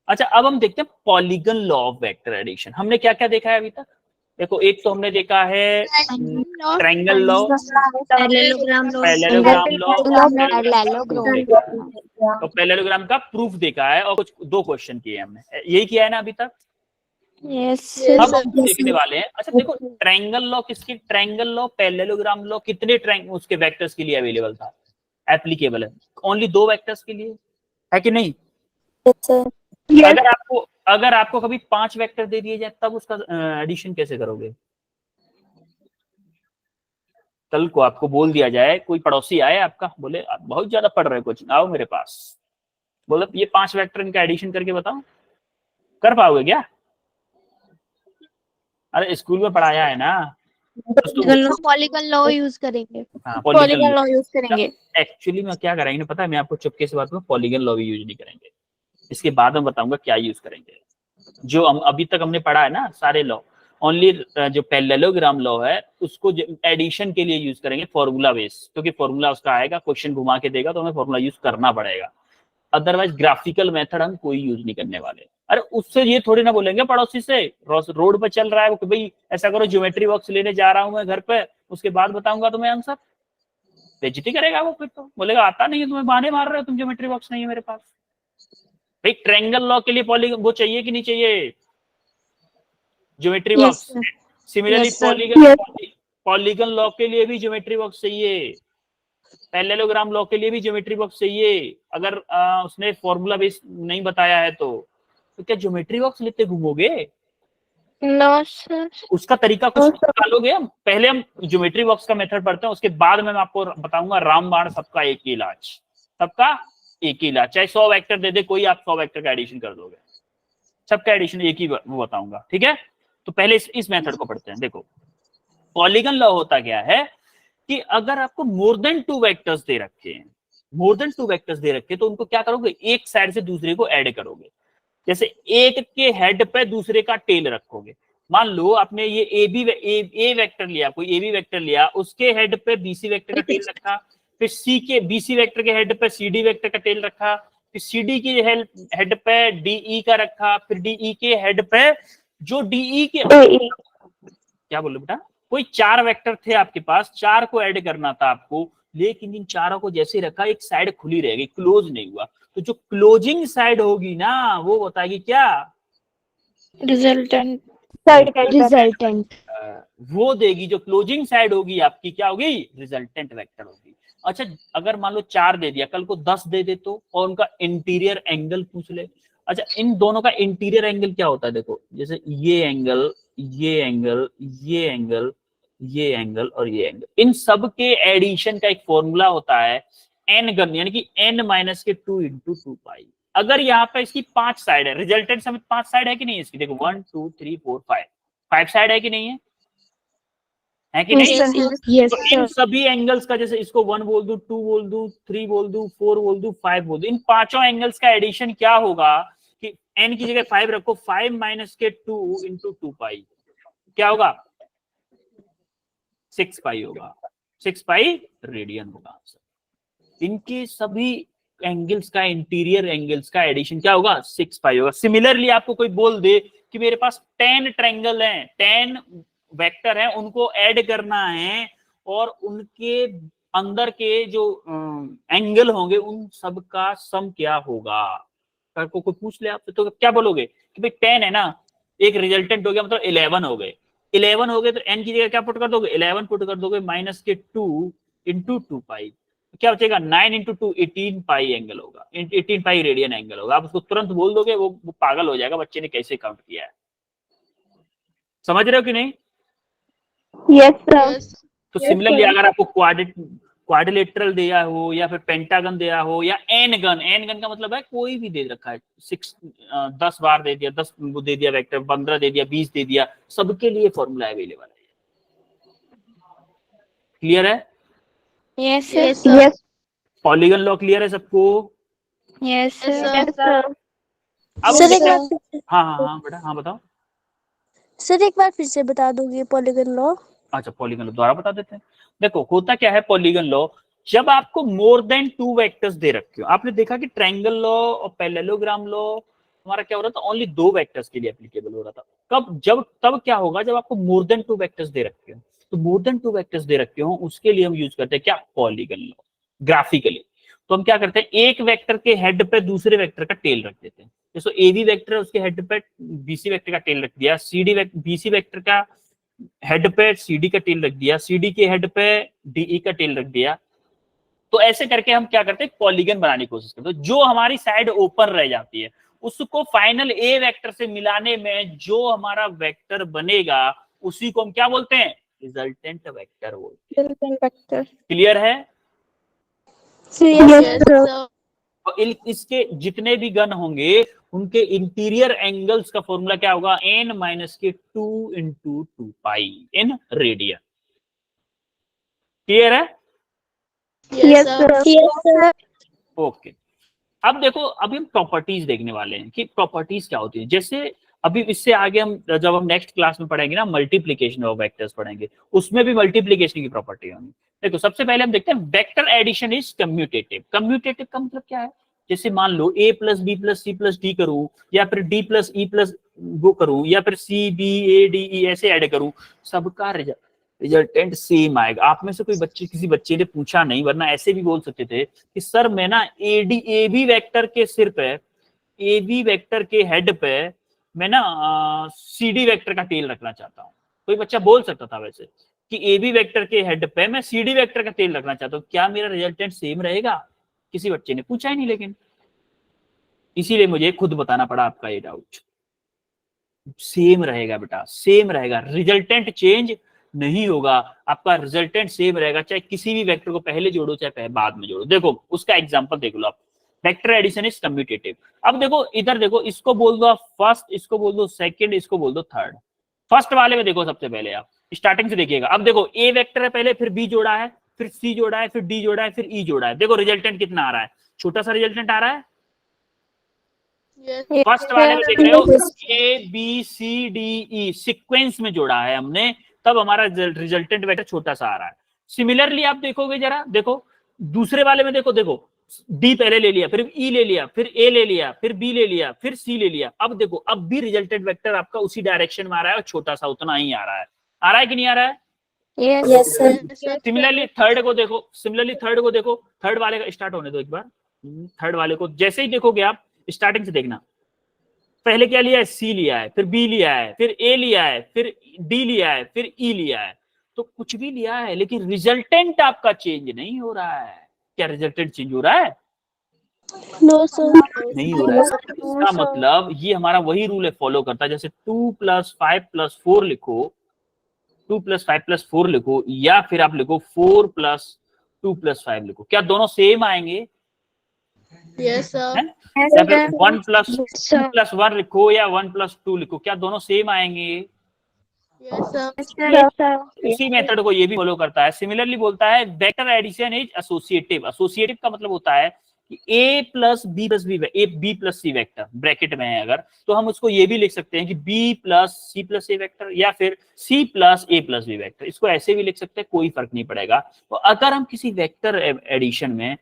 अच्छा अब हम देखते हैं polygon law of vector addition. हमने क्या क्या देखा है अभी तक, देखो एक तो हमने देखा है triangle law, parallelogram law, parallelogram law, parallelogram. तो पैरेललोग्राम का प्रूफ देखा है और कुछ 2 क्वेश्चन किए हमने, यही किया है ना अभी तक। यस अब हम देखने वाले हैं, अच्छा देखो ट्रायंगल लॉ किसकी, ट्रायंगल लॉ पैरेललोग्राम लॉ कितने उसके वेक्टर्स के लिए अवेलेबल था, एप्लीकेबल है, ओनली 2 वेक्टर्स के लिए है कि नहीं। अगर आपको कभी 5 वेक्टर दे दिए जाए तब उसका एडिशन कैसे करोगे। कल को आपको बोल दिया जाए, कोई पड़ोसी आए आपका, बोले आप बहुत ज्यादा पढ़ रहे हो कुछ, आओ मेरे पास, बोले ये 5 वेक्टर इनका एडिशन करके बताओ, कर पाओगे क्या। अरे स्कूल में पढ़ाया है ना, पॉलीगन लॉ यूज करेंगे। हाँ पॉलीगन लॉ यूज करेंगे। एक्चुअली में क्या करेंगे पता है, मैं आपको चुपके से बात करूं, पॉलीगन लॉ भी यूज नहीं करेंगे, इसके बाद मैं बताऊंगा क्या यूज करेंगे। जो हम अभी तक हमने पढ़ा है ना सारे लॉ, ओनली जो पैरेललोग्राम लॉ है उसको एडिशन के लिए यूज करेंगे, फॉर्मूला बेस, क्योंकि फॉर्मूला उसका आएगा, क्वेश्चन घुमा के देगा तो हमें फॉर्मूला यूज करना पड़ेगा, अदरवाइज ग्राफिकल मेथड हम कोई यूज नहीं करने वाले। अरे उससे ये थोड़ी ना बोलेंगे पड़ोसी से, रोड पे चल रहा है कि भाई ऐसा करो ज्योमेट्री बॉक्स लेने जा रहा हूं मैं घर पे, उसके बाद बताऊंगा तुम्हें आंसर, बेइज्जती करेगा वो, फिर तो बोलेगा आता नहीं है तुम्हें, बहाने मार रहे हो तुम, ज्योमेट्री बॉक्स नहीं है मेरे पास। भाई ट्रायंगल लॉ के लिए पॉलीगन वो चाहिए कि नहीं चाहिए, geometry box. Similarly polygon law के लिए भी ज्योमेट्री बॉक्स चाहिए, पैरेललोग्राम लॉ के लिए भी ज्योमेट्री बॉक्स चाहिए। अगर उसने फॉर्मूला बेस नहीं बताया है तो क्या ज्योमेट्री बॉक्स लेते घूमोगे। No sir. उसका तरीका कुछ निकालोगे, हम पहले हम ज्योमेट्री बॉक्स का मेथड पढ़ते हैं, उसके बाद में मैं आपको बताऊंगा रामबाण सबका एक ही इलाज, सबका एक ही इलाज, चाहे 100 वेक्टर दे दे कोई, आप 100 वेक्टर का एडिशन कर दोगे, सबका एडिशन एक ही वो बताऊंगा, ठीक है। तो पहले इस मेथड को पढ़ते हैं। देखो पॉलीगन लॉ होता क्या है कि अगर आपको मोर देन 2 वेक्टर्स दे रखे हैं, मोर देन 2 वेक्टर्स दे रखे, तो उनको क्या करोगे, एक साइड से दूसरे को ऐड करोगे, जैसे एक के हेड पे दूसरे का टेल रखोगे। मान लो आपने ये ए वेक्टर लिया, कोई ए बी वेक्टर लिया, उसके हेड पे बीसी वेक्टर का टेल रखा, फिर सी के बीसी वेक्टर के हेड पे सी डी वेक्टर का टेल रखा, फिर सी डी के हेड पे डीई का रखा, फिर डीई के हेड पे जो डीई के क्या बोलो बेटा, कोई 4 वेक्टर थे आपके पास, 4 को ऐड करना था आपको, लेकिन इन चारों को जैसे रखा एक साइड खुली रहेगी, क्लोज नहीं हुआ, तो जो क्लोजिंग साइड होगी ना वो बताएगी क्या, रिजल्टेंट। वो देगी, जो क्लोजिंग साइड होगी आपकी क्या होगी, रिजल्टेंट वेक्टर होगी। अच्छा अगर मान लो 4 दे दिया, कल को 10 दे दे तो, और उनका इंटीरियर एंगल पूछ ले। अच्छा इन दोनों का इंटीरियर एंगल क्या होता है, देखो जैसे ये एंगल, ये एंगल, ये एंगल, ये एंगल और ये एंगल, इन सब के एडिशन का एक फॉर्मूला होता है n गन, यानी कि n माइनस के 2 इंटू 2 पाई। अगर यहाँ पे इसकी 5 साइड है, रिजल्टेंट समेत 5 साइड है कि नहीं इसकी, देखो 1 2 3 4 5 साइड है कि नहीं है कि नहीं? Yes, तो इन सभी एंगल्स का, जैसे इसको 1 बोल दूं, 2 बोल दूं, 3 बोल दूं, 4 बोल दूं, 5 बोल दूं, इन पांचों एंगल्स का एडिशन क्या होगा कि n की जगह 5 रखो, 5 माइनस के 2 इंटू 2 पाई, क्या होगा? 6 पाई होगा, 6 पाई रेडियन होगा। इनके सभी एंगल्स का, इंटीरियर एंगल्स का एडिशन क्या होगा? 6 पाई होगा। सिमिलरली आपको कोई बोल दे कि मेरे पास 10 ट्रायंगल हैं, 10 वेक्टर हैं, उनको ऐड करना है और उनके अंदर के जो एंगल होंगे उन सब का सम क्या होगा, अगर कोई पूछ ले आपसे तो क्या बोलोगे कि भाई 10 है ना, एक रिजल्टेंट हो गया, मतलब 11 हो गए, 11 हो गए तो n की जगह क्या पुट कर दोगे? 11 पुट कर दोगे, माइनस के 2 इंटू 2 पाई, क्या बचेगा? 9 इंटू 2 18 पाई एंगल होगा, 18 पाई रेडियन एंगल होगा। आप उसको तुरंत बोल दोगे, वो पागल हो जाएगा, बच्चे ने कैसे काउंट किया है। समझ रहे हो कि नहीं? Yes, sir. तो सिमिलरली अगर आपको क्वाड्रिलेटरल दिया हो या फिर पेंटागन दिया हो या एन गन का मतलब है कोई भी दे रखा है, 10 बार दे दिया, 10 दे दिया वेक्टर, 15 दे दिया, 20 दे दिया, सबके लिए फॉर्मूला अवेलेबल है। क्लियर है? Yes, Yes, polygon law clear है सबको? Yes, sir. Yes, sir. अब सर, Yes, एक sir. बार हाँ बेटा, हाँ बताओ। सर एक बार फिर से बता दोगे पॉलीगन लॉ? अच्छा, पॉलीगन लॉ दोबारा बता देते हैं। देखो होता क्या है पॉलीगन लॉ, जब आपको मोर देन 2 वेक्टर्स दे रखे हो, आपने देखा कि ट्रायंगल लॉ और पैरेललोग्राम लॉ हमारा क्या हो रहा था, ओनली 2 वेक्टर्स के लिए एप्लीकेबल हो रहा था। तब क्या होगा जब आपको मोर देन 2 वेक्टर्स दे रखे हो, तो मोर देन 2 वेक्टर्स दे रखे हो उसके लिए हम यूज करते हैं क्या? Polygon law. ग्राफिकली तो हम क्या करते हैं, एक वेक्टर के हेड पे दूसरे वेक्टर का टेल रख देते हैं। जैसे एबी वेक्टर है, उसके हेड पे बीसी वेक्टर का टेल रख दिया, बीसी वेक्टर का हेड पे सीडी का टेल रख दिया, सीडी के हेड पे डीई का टेल रख दिया। तो ऐसे करके हम क्या करते हैं, पॉलीगन बनाने की कोशिश करते हैं। जो हमारी साइड ओपन रह जाती है उसको फाइनल ए वेक्टर से मिलाने में जो हमारा वेक्टर बनेगा उसी को हम क्या बोलते हैं? रिजल्टेंट वेक्टर बोलते हैं। क्लियर है? Yes, sir. और इसके जितने भी गन होंगे उनके इंटीरियर एंगल्स का फॉर्मूला क्या होगा? n माइनस के 2 into 2 pi in radian. Clear है? Yes, sir. Yes, sir. Okay. अब देखो, अभी हम प्रॉपर्टीज देखने वाले हैं कि प्रॉपर्टीज क्या होती है। जैसे अभी इससे आगे हम जब हम नेक्स्ट क्लास में पढ़ेंगे ना, मल्टीप्लीकेशन ऑफ वेक्टर्स पढ़ेंगे, उसमें भी मल्टीप्लीकेशन की प्रॉपर्टी होगी। देखो सबसे पहले हम देखते हैं vector addition is commutative. Commutative का मतलब क्या है? जैसे मान लो a plus B plus C plus D करूं, या फिर d प्लस ई प्लस वो करूं, या फिर C B A D E ऐसे ऐड करूं, सबका रिजल्टेंट सेम आएगा। आप में से कोई किसी बच्चे ने पूछा नहीं, वरना ऐसे भी बोल सकते थे कि सर मैं ना ए बी वेक्टर के सिर पे, ए बी वेक्टर के हेड पे मैं ना सी डी वेक्टर का टेल रखना चाहता हूँ। कोई बच्चा बोल सकता था वैसे कि ए बी वेक्टर के हेड पे मैं सी डी वेक्टर का टेल रखना चाहता हूँ, क्या मेरा रिजल्टेंट सेम रहेगा? किसी बच्चे ने पूछा ही नहीं, लेकिन इसीलिए मुझे खुद बताना पड़ा आपका ये डाउट। सेम रहेगा बेटा, सेम रहेगा, रिजल्टेंट चेंज नहीं होगा, आपका रिजल्टेंट सेम रहेगा, चाहे किसी भी वेक्टर को पहले जोड़ो चाहे बाद में जोड़ो। देखो उसका एग्जांपल देख लो आप, वेक्टर एडिशन इज कम्यूटेटिव। अब देखो इधर देखो, इसको बोल दो आप फर्स्ट, इसको बोल दो सेकंड, इसको बोल दो थर्ड। फर्स्ट वाले में देखो सबसे पहले आप स्टार्टिंग से देखिएगा। अब देखो ए वेक्टर है पहले, फिर बी जोड़ा है, फिर सी जोड़ा है, फिर डी जोड़ा है, फिर ई जोड़ा है। देखो रिजल्टेंट कितना आ रहा है, छोटा सा रिजल्टेंट आ रहा है। फर्स्ट वाले में देख रहे हो A B C D E sequence में जोड़ा है हमने, तब हमारा रिजल्टेंट वेक्टर छोटा सा आ रहा है। सिमिलरली आप देखोगे जरा, देखो दूसरे वाले में, देखो डी पहले ले लिया, फिर ई ले लिया, फिर ए ले लिया, फिर बी ले लिया, फिर सी ले लिया। अब देखो अब भी रिजल्टेंट वेक्टर आपका उसी डायरेक्शन में आ रहा है और छोटा सा उतना ही आ रहा है कि नहीं आ रहा है? Yes, sir. सिमिलरली थर्ड को देखो, थर्ड वाले का स्टार्ट होने दो एक बार। थर्ड वाले को जैसे ही देखोगे आप, स्टार्टिंग से देखना, पहले क्या लिया है? सी लिया है, फिर बी लिया है, फिर ए लिया है, फिर डी लिया है, फिर ई लिया है। तो कुछ भी लिया है लेकिन रिजल्टेंट आपका चेंज नहीं हो रहा है। क्या रिजल्टेंट चेंज हो रहा है? No, sir. नहीं हो रहा है। इसका मतलब ये हमारा वही रूल है, फॉलो करता है। जैसे 2 + 5 + 4 लिखो, 2 + 5 + 4 लिखो, या फिर आप लिखो 4 + 2 + 5 लिखो, क्या दोनों सेम आएंगे? Yes, sir. है? या फिर 1 + 2 + 1 लिखो या 1 + 2 लिखो, क्या दोनों सेम आएंगे? Yes, sir. इसी मेथड को ये भी फॉलो करता है। सिमिलरली बोलता है vector addition is associative. Associative का मतलब होता है कि a + b + b, a b + c vector bracket में है अगर, तो हम उसको ये भी लिख सकते हैं कि b + c + a वेक्टर, या फिर c + a + b वेक्टर। इसको ऐसे भी लिख सकते हैं, कोई फर्क नहीं पड़ेगा। तो अगर हम किसी वेक्टर एडिशन में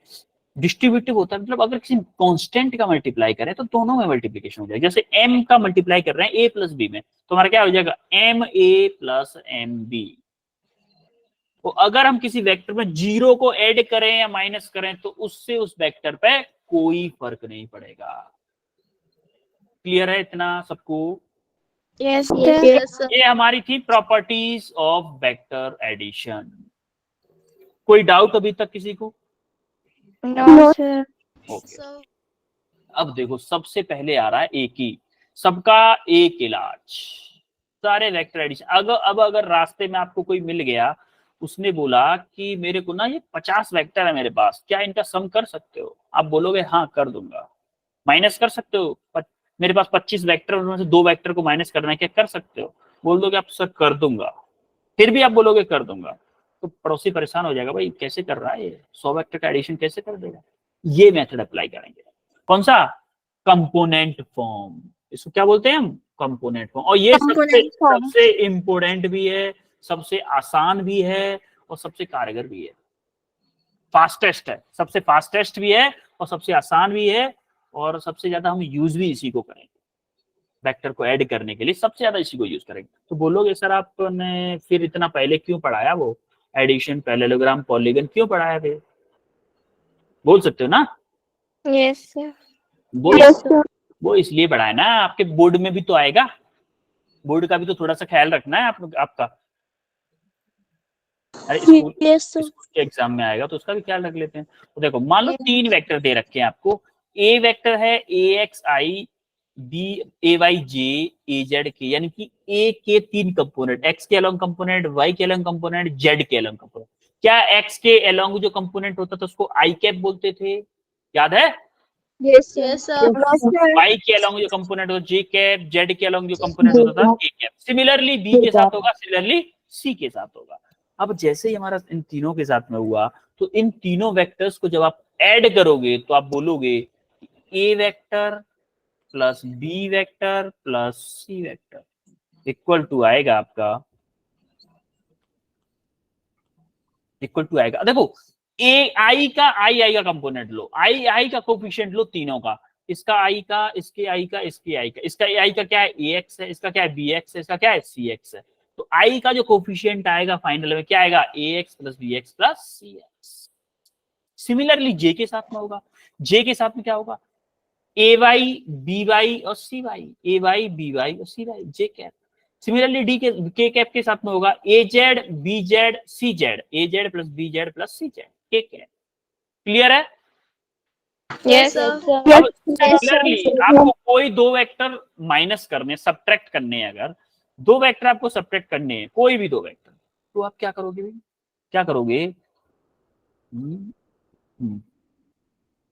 डिस्ट्रीब्यूटिव होता है, मतलब अगर किसी कांस्टेंट का मल्टीप्लाई करें तो दोनों में मल्टीप्लिकेशन हो जाएगा। जैसे m का मल्टीप्लाई कर रहे हैं a + b में, तो हमारा क्या हो जाएगा? ma + mb। तो अगर हम किसी वेक्टर में 0 को ऐड करें या माइनस करें तो उससे उस वेक्टर पे कोई फर्क नहीं पड़ेगा। क्लियर है इतना सबको? Yes, Yes, sir. ये हमारी थी प्रॉपर्टीज ऑफ वेक्टर एडिशन। कोई डाउट अभी तक किसी को? No, sir. ओके। Sir. अब देखो सबसे पहले आ रहा है एक ही, सबका एक इलाज, सारे वेक्टर एडिशन। अगर रास्ते में आपको कोई मिल गया, उसने बोला कि मेरे को ना ये 50 वेक्टर है मेरे पास, क्या इनका सम कर सकते हो? आप बोलोगे हाँ कर दूंगा। माइनस कर सकते हो? मेरे पास 25 वेक्टर, उनमें से 2 वेक्टर को माइनस करना है, क्या कर सकते हो? बोल दोगे आप सर कर दूंगा, फिर भी आप बोलोगे कर दूंगा, तो पड़ोसी परेशान हो जाएगा, भाई कैसे कर रहा है ये, 100 वेक्टर का एडिशन कैसे कर देगा? ये मेथड अप्लाई करेंगे। कौन सा? Component form. इसको क्या बोलते हैं हम? Component form. और ये सबसे इंपोर्टेंट भी है, सबसे आसान भी है, और सबसे कारगर भी है, फास्टेस्ट है। सबसे फास्टेस्ट भी है और सबसे आसान भी है, और सबसे ज्यादा हम यूज भी इसी को करेंगे। वेक्टर को ऐड करने के लिए सबसे ज्यादा इसी को यूज करेंगे। तो बोलोगे सर आपने फिर इतना पहले क्यों पढ़ाया, वो एडिशन, पैरेललोग्राम, पॉलीगन क्यों पढ़ाया थे? बोल सकते हो ना? Yes, sir. वो इसलिए पढ़ाया ना, आपके बोर्ड में भी तो आएगा, बोर्ड का भी तो थोड़ा सा ख्याल रखना है आपका। अरे स्कूल के एग्जाम में आएगा तो उसका भी ख्याल रख लेते हैं। तो देखो मान लो 3 वेक्टर दे रखे हैं आपको। ए वेक्टर है axi, b ayj, az के, यानी कि ए के 3 कंपोनेंट, x के अलोंग कंपोनेंट, y के अलोंग कंपोनेंट, z के अलोंग कंपोनेंट। क्या x के अलोंग जो कंपोनेंट होता था उसको आई कैप बोलते थे, याद है? Yes, sir. y के अलोंग जो कंपोनेंट होता j कैप, z के अलोंग जो कंपोनेंट होता था k कैप। सिमिलरली b के साथ होगा, सिमिलरली c के साथ होगा। अब जैसे ही हमारा इन तीनों के साथ में हुआ, तो इन तीनों वेक्टर्स को जब आप ऐड करोगे तो आप बोलोगे a vector plus b vector plus c vector equal to आएगा आपका, इक्वल टू आएगा। देखो आई का कंपोनेंट लो, आई का कोफिशिएंट लो तीनों का, इसका आई का, इसके आई का, इसके आई का। इसका आई का क्या है? ax है, इसका क्या है? bx है, इसका क्या है? cx है। तो आई का जो कोफिशिएंट आएगा फाइनल में क्या आएगा? ax plus bx plus cx। Similarly J के साथ में होगा, जे के साथ में क्या होगा? ay by और cy, ay by और cy, जे कैप। सिमिलरली डी के कैप के साथ में होगा az bz cz, az plus bz plus cz, के कैप। क्लियर है? Yes, sir. अब सिमिलरली आपको कोई 2 वेक्टर माइनस करने, सब्ट्रैक्ट करने हैं, अगर 2 वेक्टर आपको सब्ट्रैक्ट करने हैं, कोई भी 2 वेक्टर, तो आप क्या करोगे भाई? क्या करोगे?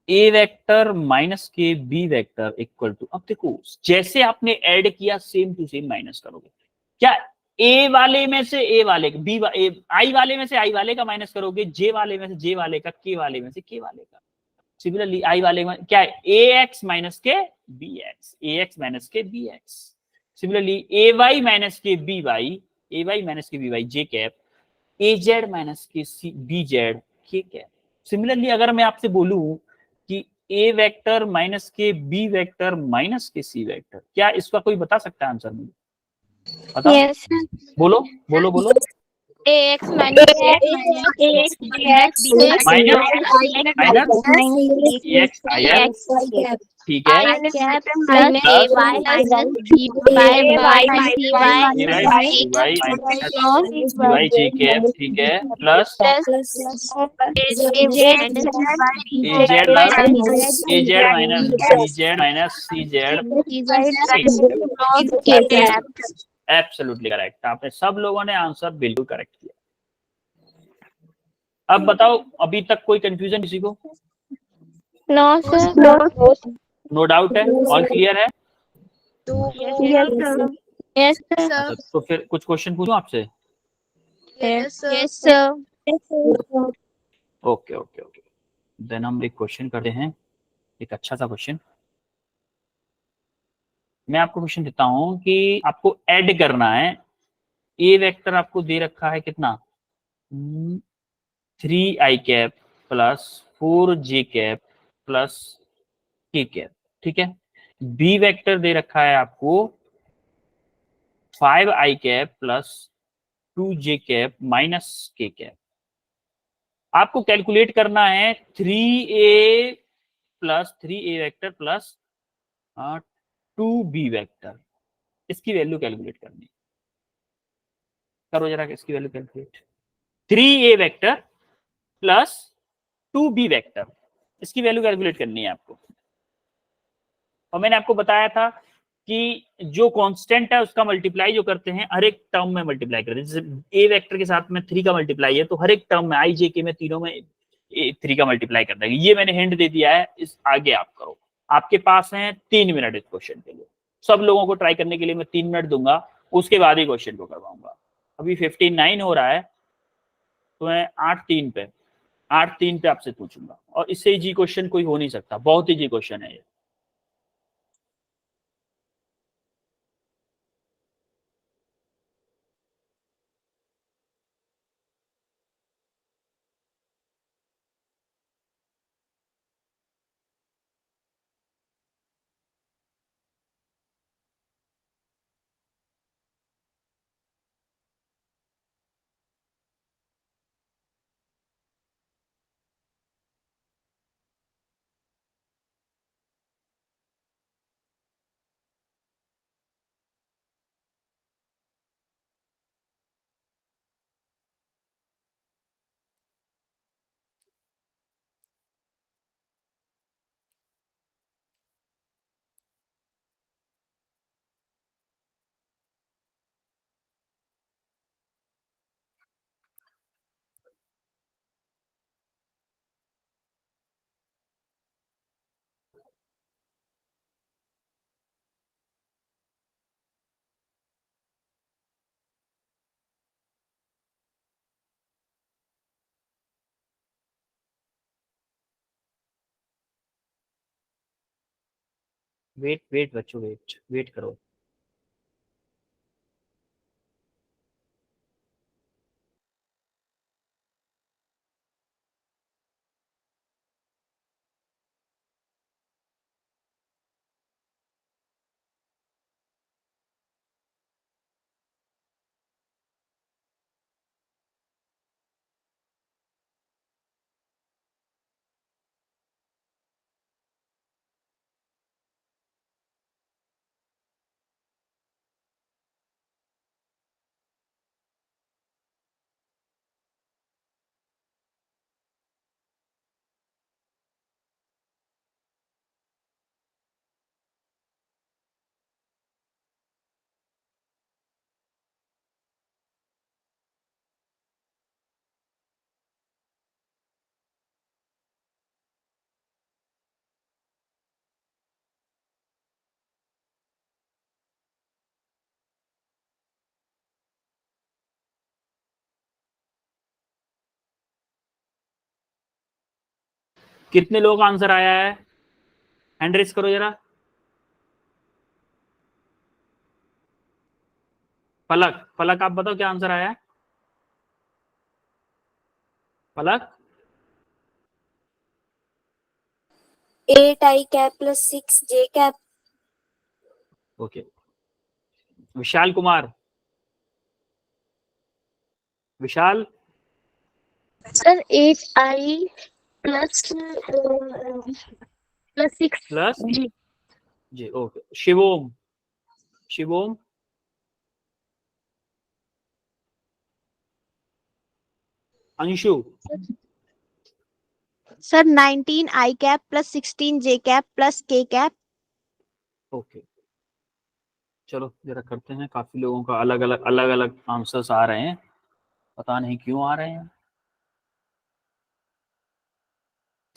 ए वेक्टर माइनस के बी वेक्टर इक्वल टू, अब देखो जैसे आपने ऐड किया सेम टू सेम माइनस करोगे। क्या ए वाले में से ए वाले का, बी आई वाले में से आई वाले का माइनस करोगे, जे वाले में से जे वाले का, के वाले में से के वाले का। सिमिलरली आई वाले में क्या है? ए एक्स माइनस के बी एक्स, ए एक्स माइनस के बी एक्स। सिमिलरली ए वाई माइनस के बी वाई, ए वाई माइनस के बी वाई, जे कैप, ए जेड माइनस के बी जेड, के कैप। सिमिलरली अगर मैं आपसे बोलूं कि ए वेक्टर माइनस के बी वेक्टर माइनस के सी वेक्टर, क्या इसका कोई बता सकता है आंसर मुझे? बताओ। Yes. बोलो बोलो बोलो। ax minus Ax minus X I, ठीक है, वाई जे कैप, ठीक है, plus A Z minus B Z minus C Z, absolutely correct, आपने सब लोगों ने आंसर बिल्कुल करेक्ट किया। अब बताओ, अभी तक कोई कंफ्यूजन किसी को? No sir. नो डाउट है, ऑल क्लियर है? Yes sir. अच्छा, तो फिर कुछ क्वेश्चन पूछूं आपसे? Yes, sir. Yes sir. Okay okay okay, then हम एक क्वेश्चन करते हैं, एक अच्छा सा क्वेश्चन। मैं आपको क्वेश्चन देता हूं कि आपको ऐड करना है। ए वेक्टर आपको दे रखा है कितना, 3i cap plus 4j cap plus k cap, ठीक है। बी वेक्टर दे रखा है आपको 5i cap plus 2j cap minus k cap. आपको कैलकुलेट करना है 3a vector plus 2b vector, इसकी वैल्यू कैलकुलेट करनी। करो जरा इसकी value calculate. 3a vector plus 2b vector, इसकी वैल्यू कैलकुलेट करनी है आपको। और मैंने आपको बताया था कि जो कांस्टेंट है उसका मल्टीप्लाई जो करते हैं हर एक टर्म में मल्टीप्लाई करते हैं। जैसे ए वेक्टर के साथ में 3 का मल्टीप्लाई है तो हर एक टर्म में आई जे के में तीनों में 3 का मल्टीप्लाई करना है। ये मैंने हिंट दे दिया है, इस आगे आप करो। आपके पास है 3 मिनट इस क्वेश्चन के लिए। सब लोगों को ट्राई करने के लिए मैं 3 मिनट दूंगा, उसके बाद ही क्वेश्चन को करवाऊंगा। अभी 59 हो रहा है, तो मैं 8-3 पे आपसे पूछूंगा, और इससे इजी क्वेश्चन कोई हो नहीं सकता, बहुत इजी क्वेश्चन है ये। वेट वेट बच्चों, वेट वेट करो। कितने लोगों का आंसर आया है, हैंड रेस करो जरा। पलक, पलक आप बताओ क्या आंसर आया है? Palak? 8i cap plus 6j cap. Okay. Vishal Kumar, Vishal? Sir 8i plus plus 6 plus जी। जी, okay. Shivom, Shivom? Anshu? Sir 19i cap plus 16j cap plus k cap. Okay, चलो जरा करते हैं, काफी लोगों का अलग अलग आंसर्स आ रहे हैं, पता नहीं क्यों आ रहे हैं।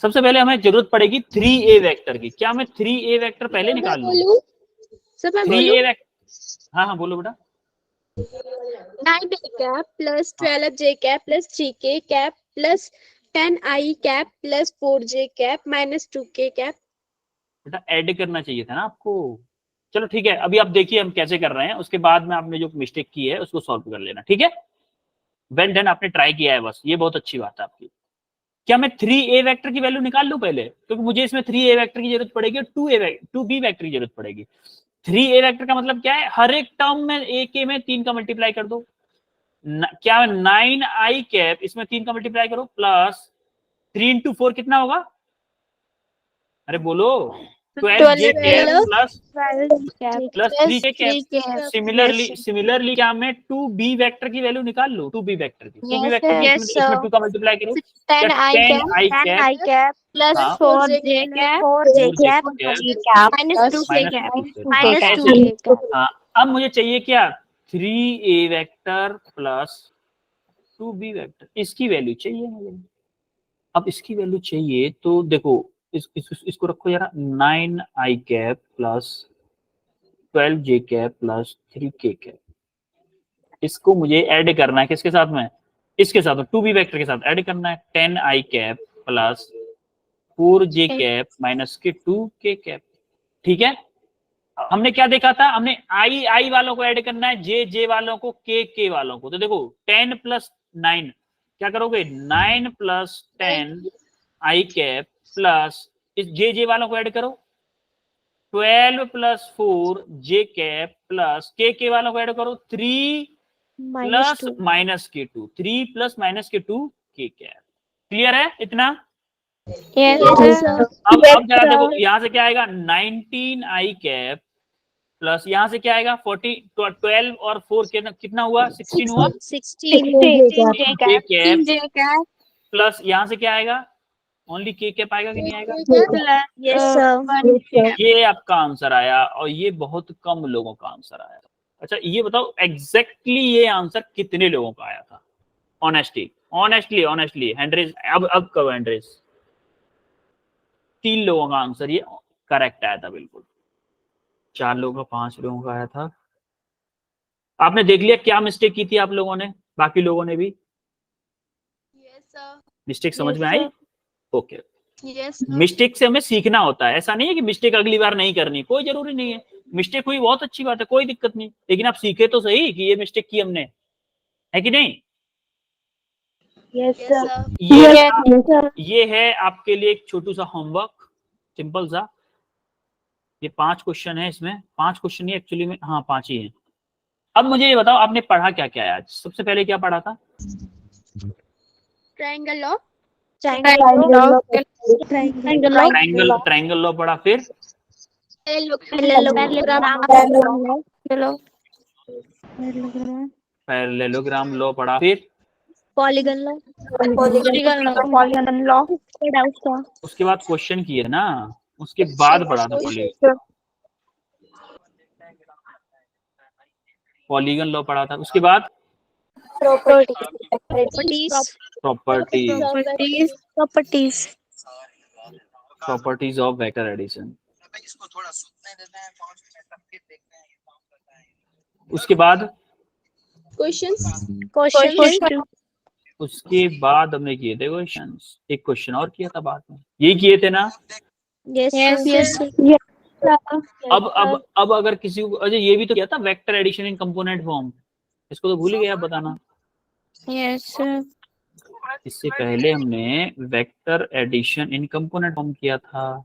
सबसे पहले हमें जरूरत पड़ेगी 3A वेक्टर की। क्या मैं 3A वेक्टर पहले निकाल लूं? सब मैं 3A वेक्टर, हाँ हाँ बोलो बेटा। 9 कैप प्लस 12 जे कैप प्लस 3 के कैप प्लस 10 आई कैप प्लस 4 जे कैप माइनस 2 के कैप। बेटा ऐड करना चाहिए था ना आपको। चलो ठीक है, अभी आप देखिए हम कैसे कर रहे हैं, उसके बाद में आपने जो मिस्टेक की है उसको सॉल्व कर लेना, ठीक है। वेल डन, आपने ट्राई किया है, बस ये बहुत अच्छी बात है आपकी। क्या मैं 3A वेक्टर की वैल्यू निकाल लूं पहले, क्योंकि मुझे इसमें 3A वेक्टर की जरूरत पड़ेगी और 2B वेक्टर की जरूरत पड़ेगी। 3A वेक्टर का मतलब क्या है, हर एक टर्म में A के में 3 का मल्टीप्लाई कर दो। क्या 9i कैप, इसमें 3 का मल्टीप्लाई करो, प्लस 3 इंटू 4 कितना होगा, अरे बोलो, 12 जे कैप प्लस 3 के कैप। सिमिलरली क्या मैं 2B वेक्टर की वैल्यू निकाल लूं, 2B वेक्टर की। 2B वेक्टर की इसमें 2 का मल्टीप्लाई करो, 10 10i कैप plus हाँ, 4 j cap 4 j cap minus 2 k minus cap 2 के minus ऐसे 2 k cap। हाँ, अब मुझे चाहिए क्या, 3A vector plus 2B vector, इसकी वैल्यू चाहिए मुझे। अब इसकी वैल्यू चाहिए तो देखो, इसको रखो जरा, 9i कैप प्लस 12 जे कैप प्लस 3 के कैप। इसको मुझे ऐड करना है किसके साथ में, इसके साथ में 2B वेक्टर के साथ ऐड करना है। 10i कैप प्लस 4 जे कैप माइनस के 2 के कैप, ठीक है। हमने क्या देखा था, हमने आई वालों को ऐड करना है, जे वालों को, के वालों को। तो देखो 10 प्लस 9 क्या करोगे, 9 प्लस 10 आई कैप प्लस इस जे वालों को ऐड करो, 12 प्लस 4 जे कैप प्लस के वालों को ऐड करो, 3 प्लस माइनस के 2, 3 प्लस माइनस के 2 के कैप। क्लियर है इतना? अब जरा देखो, यहां से क्या आएगा, 19i कैप प्लस यहां से क्या आएगा, 12 और 4 कितना हुआ, 16 हुआ, 16 के कैप प्लस यहां से क्या आएगा, ओनली के कैप आएगा कि नहीं आएगा? ये आपका आंसर आया, और ये बहुत कम लोगों का आंसर आया। अच्छा ये बताओ एग्जैक्टली ये आंसर कितने लोगों का आया था, ऑनेस्टली हैंड्रेज, अब करो हैंड्रेज। 3 लोगों का आंसर ये करेक्ट आया था, बिल्कुल। 4 लोगों का, 5 लोगों का आया था। आपने देख लिया क्या मिस्टेक की थी आप लोगों ने, बाकी लोगों ने भी मिस्टेक समझ में आई? ओके, मिस्टेक से हमें सीखना होता है, ऐसा नहीं है कि मिस्टेक अगली बार नहीं करनी, कोई जरूरी नहीं है। मिस्टेक हुई बहुत अच्छी बात है, कोई दिक्कत नहीं, लेकिन आप सीखे तो सही कि ये मिस्टेक की हमने, है कि नहीं? ये है आपके लिए एक छोटू सा होमवर्क, सिंपल सा। ये 5 क्वेश्चन है, इसमें 5 क्वेश्चन ही एक्चुअली में, हाँ 5 ही है। अब मुझे ये बताओ आपने पढ़ा क्या क्या है आज? सबसे पहले क्या पढ़ा था? ट्रायंगल लॉ पढ़ा, फिर पैरेललोग्राम लॉ पढ़ा, फिर पॉलीगन लॉ उसके बाद क्वेश्चन किए ना, उसके बाद पढ़ा था पॉलीगन लॉ पढ़ा था, उसके बाद प्रॉपर्टीज ऑफ वेक्टर एडिशन, उसके बाद उसके बाद हमने किए थे क्वेश्चंस, एक क्वेश्चन और किया था बाद में, यही किए थे ना? अब अगर किसी को, अच्छा ये भी तो किया था vector addition in component form, इसको तो भूल ही गया बताना। इससे पहले हमने vector addition in component form किया था।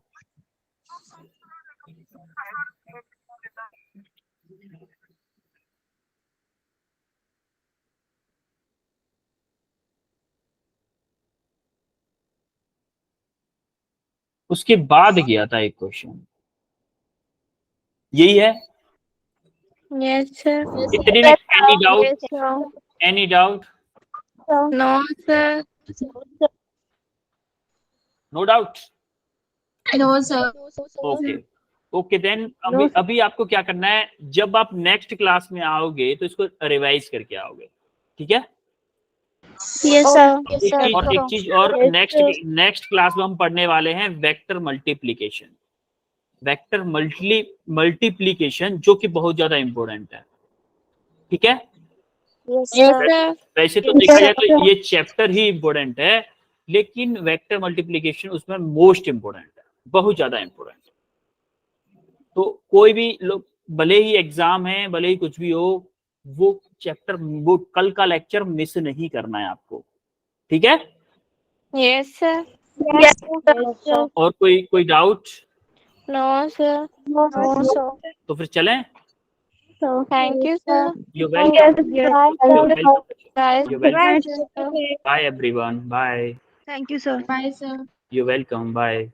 उसके बाद किया था एक क्वेश्चन, यही है। इतनी any doubt? No doubt? Okay okay then अभी आपको क्या करना है, जब आप नेक्स्ट क्लास में आओगे तो इसको रिवाइज करके आओगे, ठीक है। Yes, sir. और एक चीज और, नेक्स्ट क्लास में हम पढ़ने वाले हैं वेक्टर मल्टीप्लिकेशन, वेक्टर मल्टीप्लिकेशन जो कि बहुत ज्यादा इंपॉर्टेंट है, ठीक है। Yes, sir. वैसे तो देखा जाए तो ये चैप्टर ही इंपॉर्टेंट है, लेकिन वेक्टर मल्टीप्लिकेशन उसमें मोस्ट इंपॉर्टेंट है, बहुत ज्यादा इंपॉर्टेंट है। तो कोई भी लोग, भले ही एग्जाम है, भले ही कुछ भी हो, वो चैप्टर, वो कल का लेक्चर मिस नहीं करना है आपको, ठीक है। Yes, sir. Yes, sir. और कोई doubt? No, sir. No, sir. तो फिर चलें। Thank you, sir. You welcome, Guys, you welcome, bye everyone, bye, Thank you, sir. Bye, sir. You welcome, bye.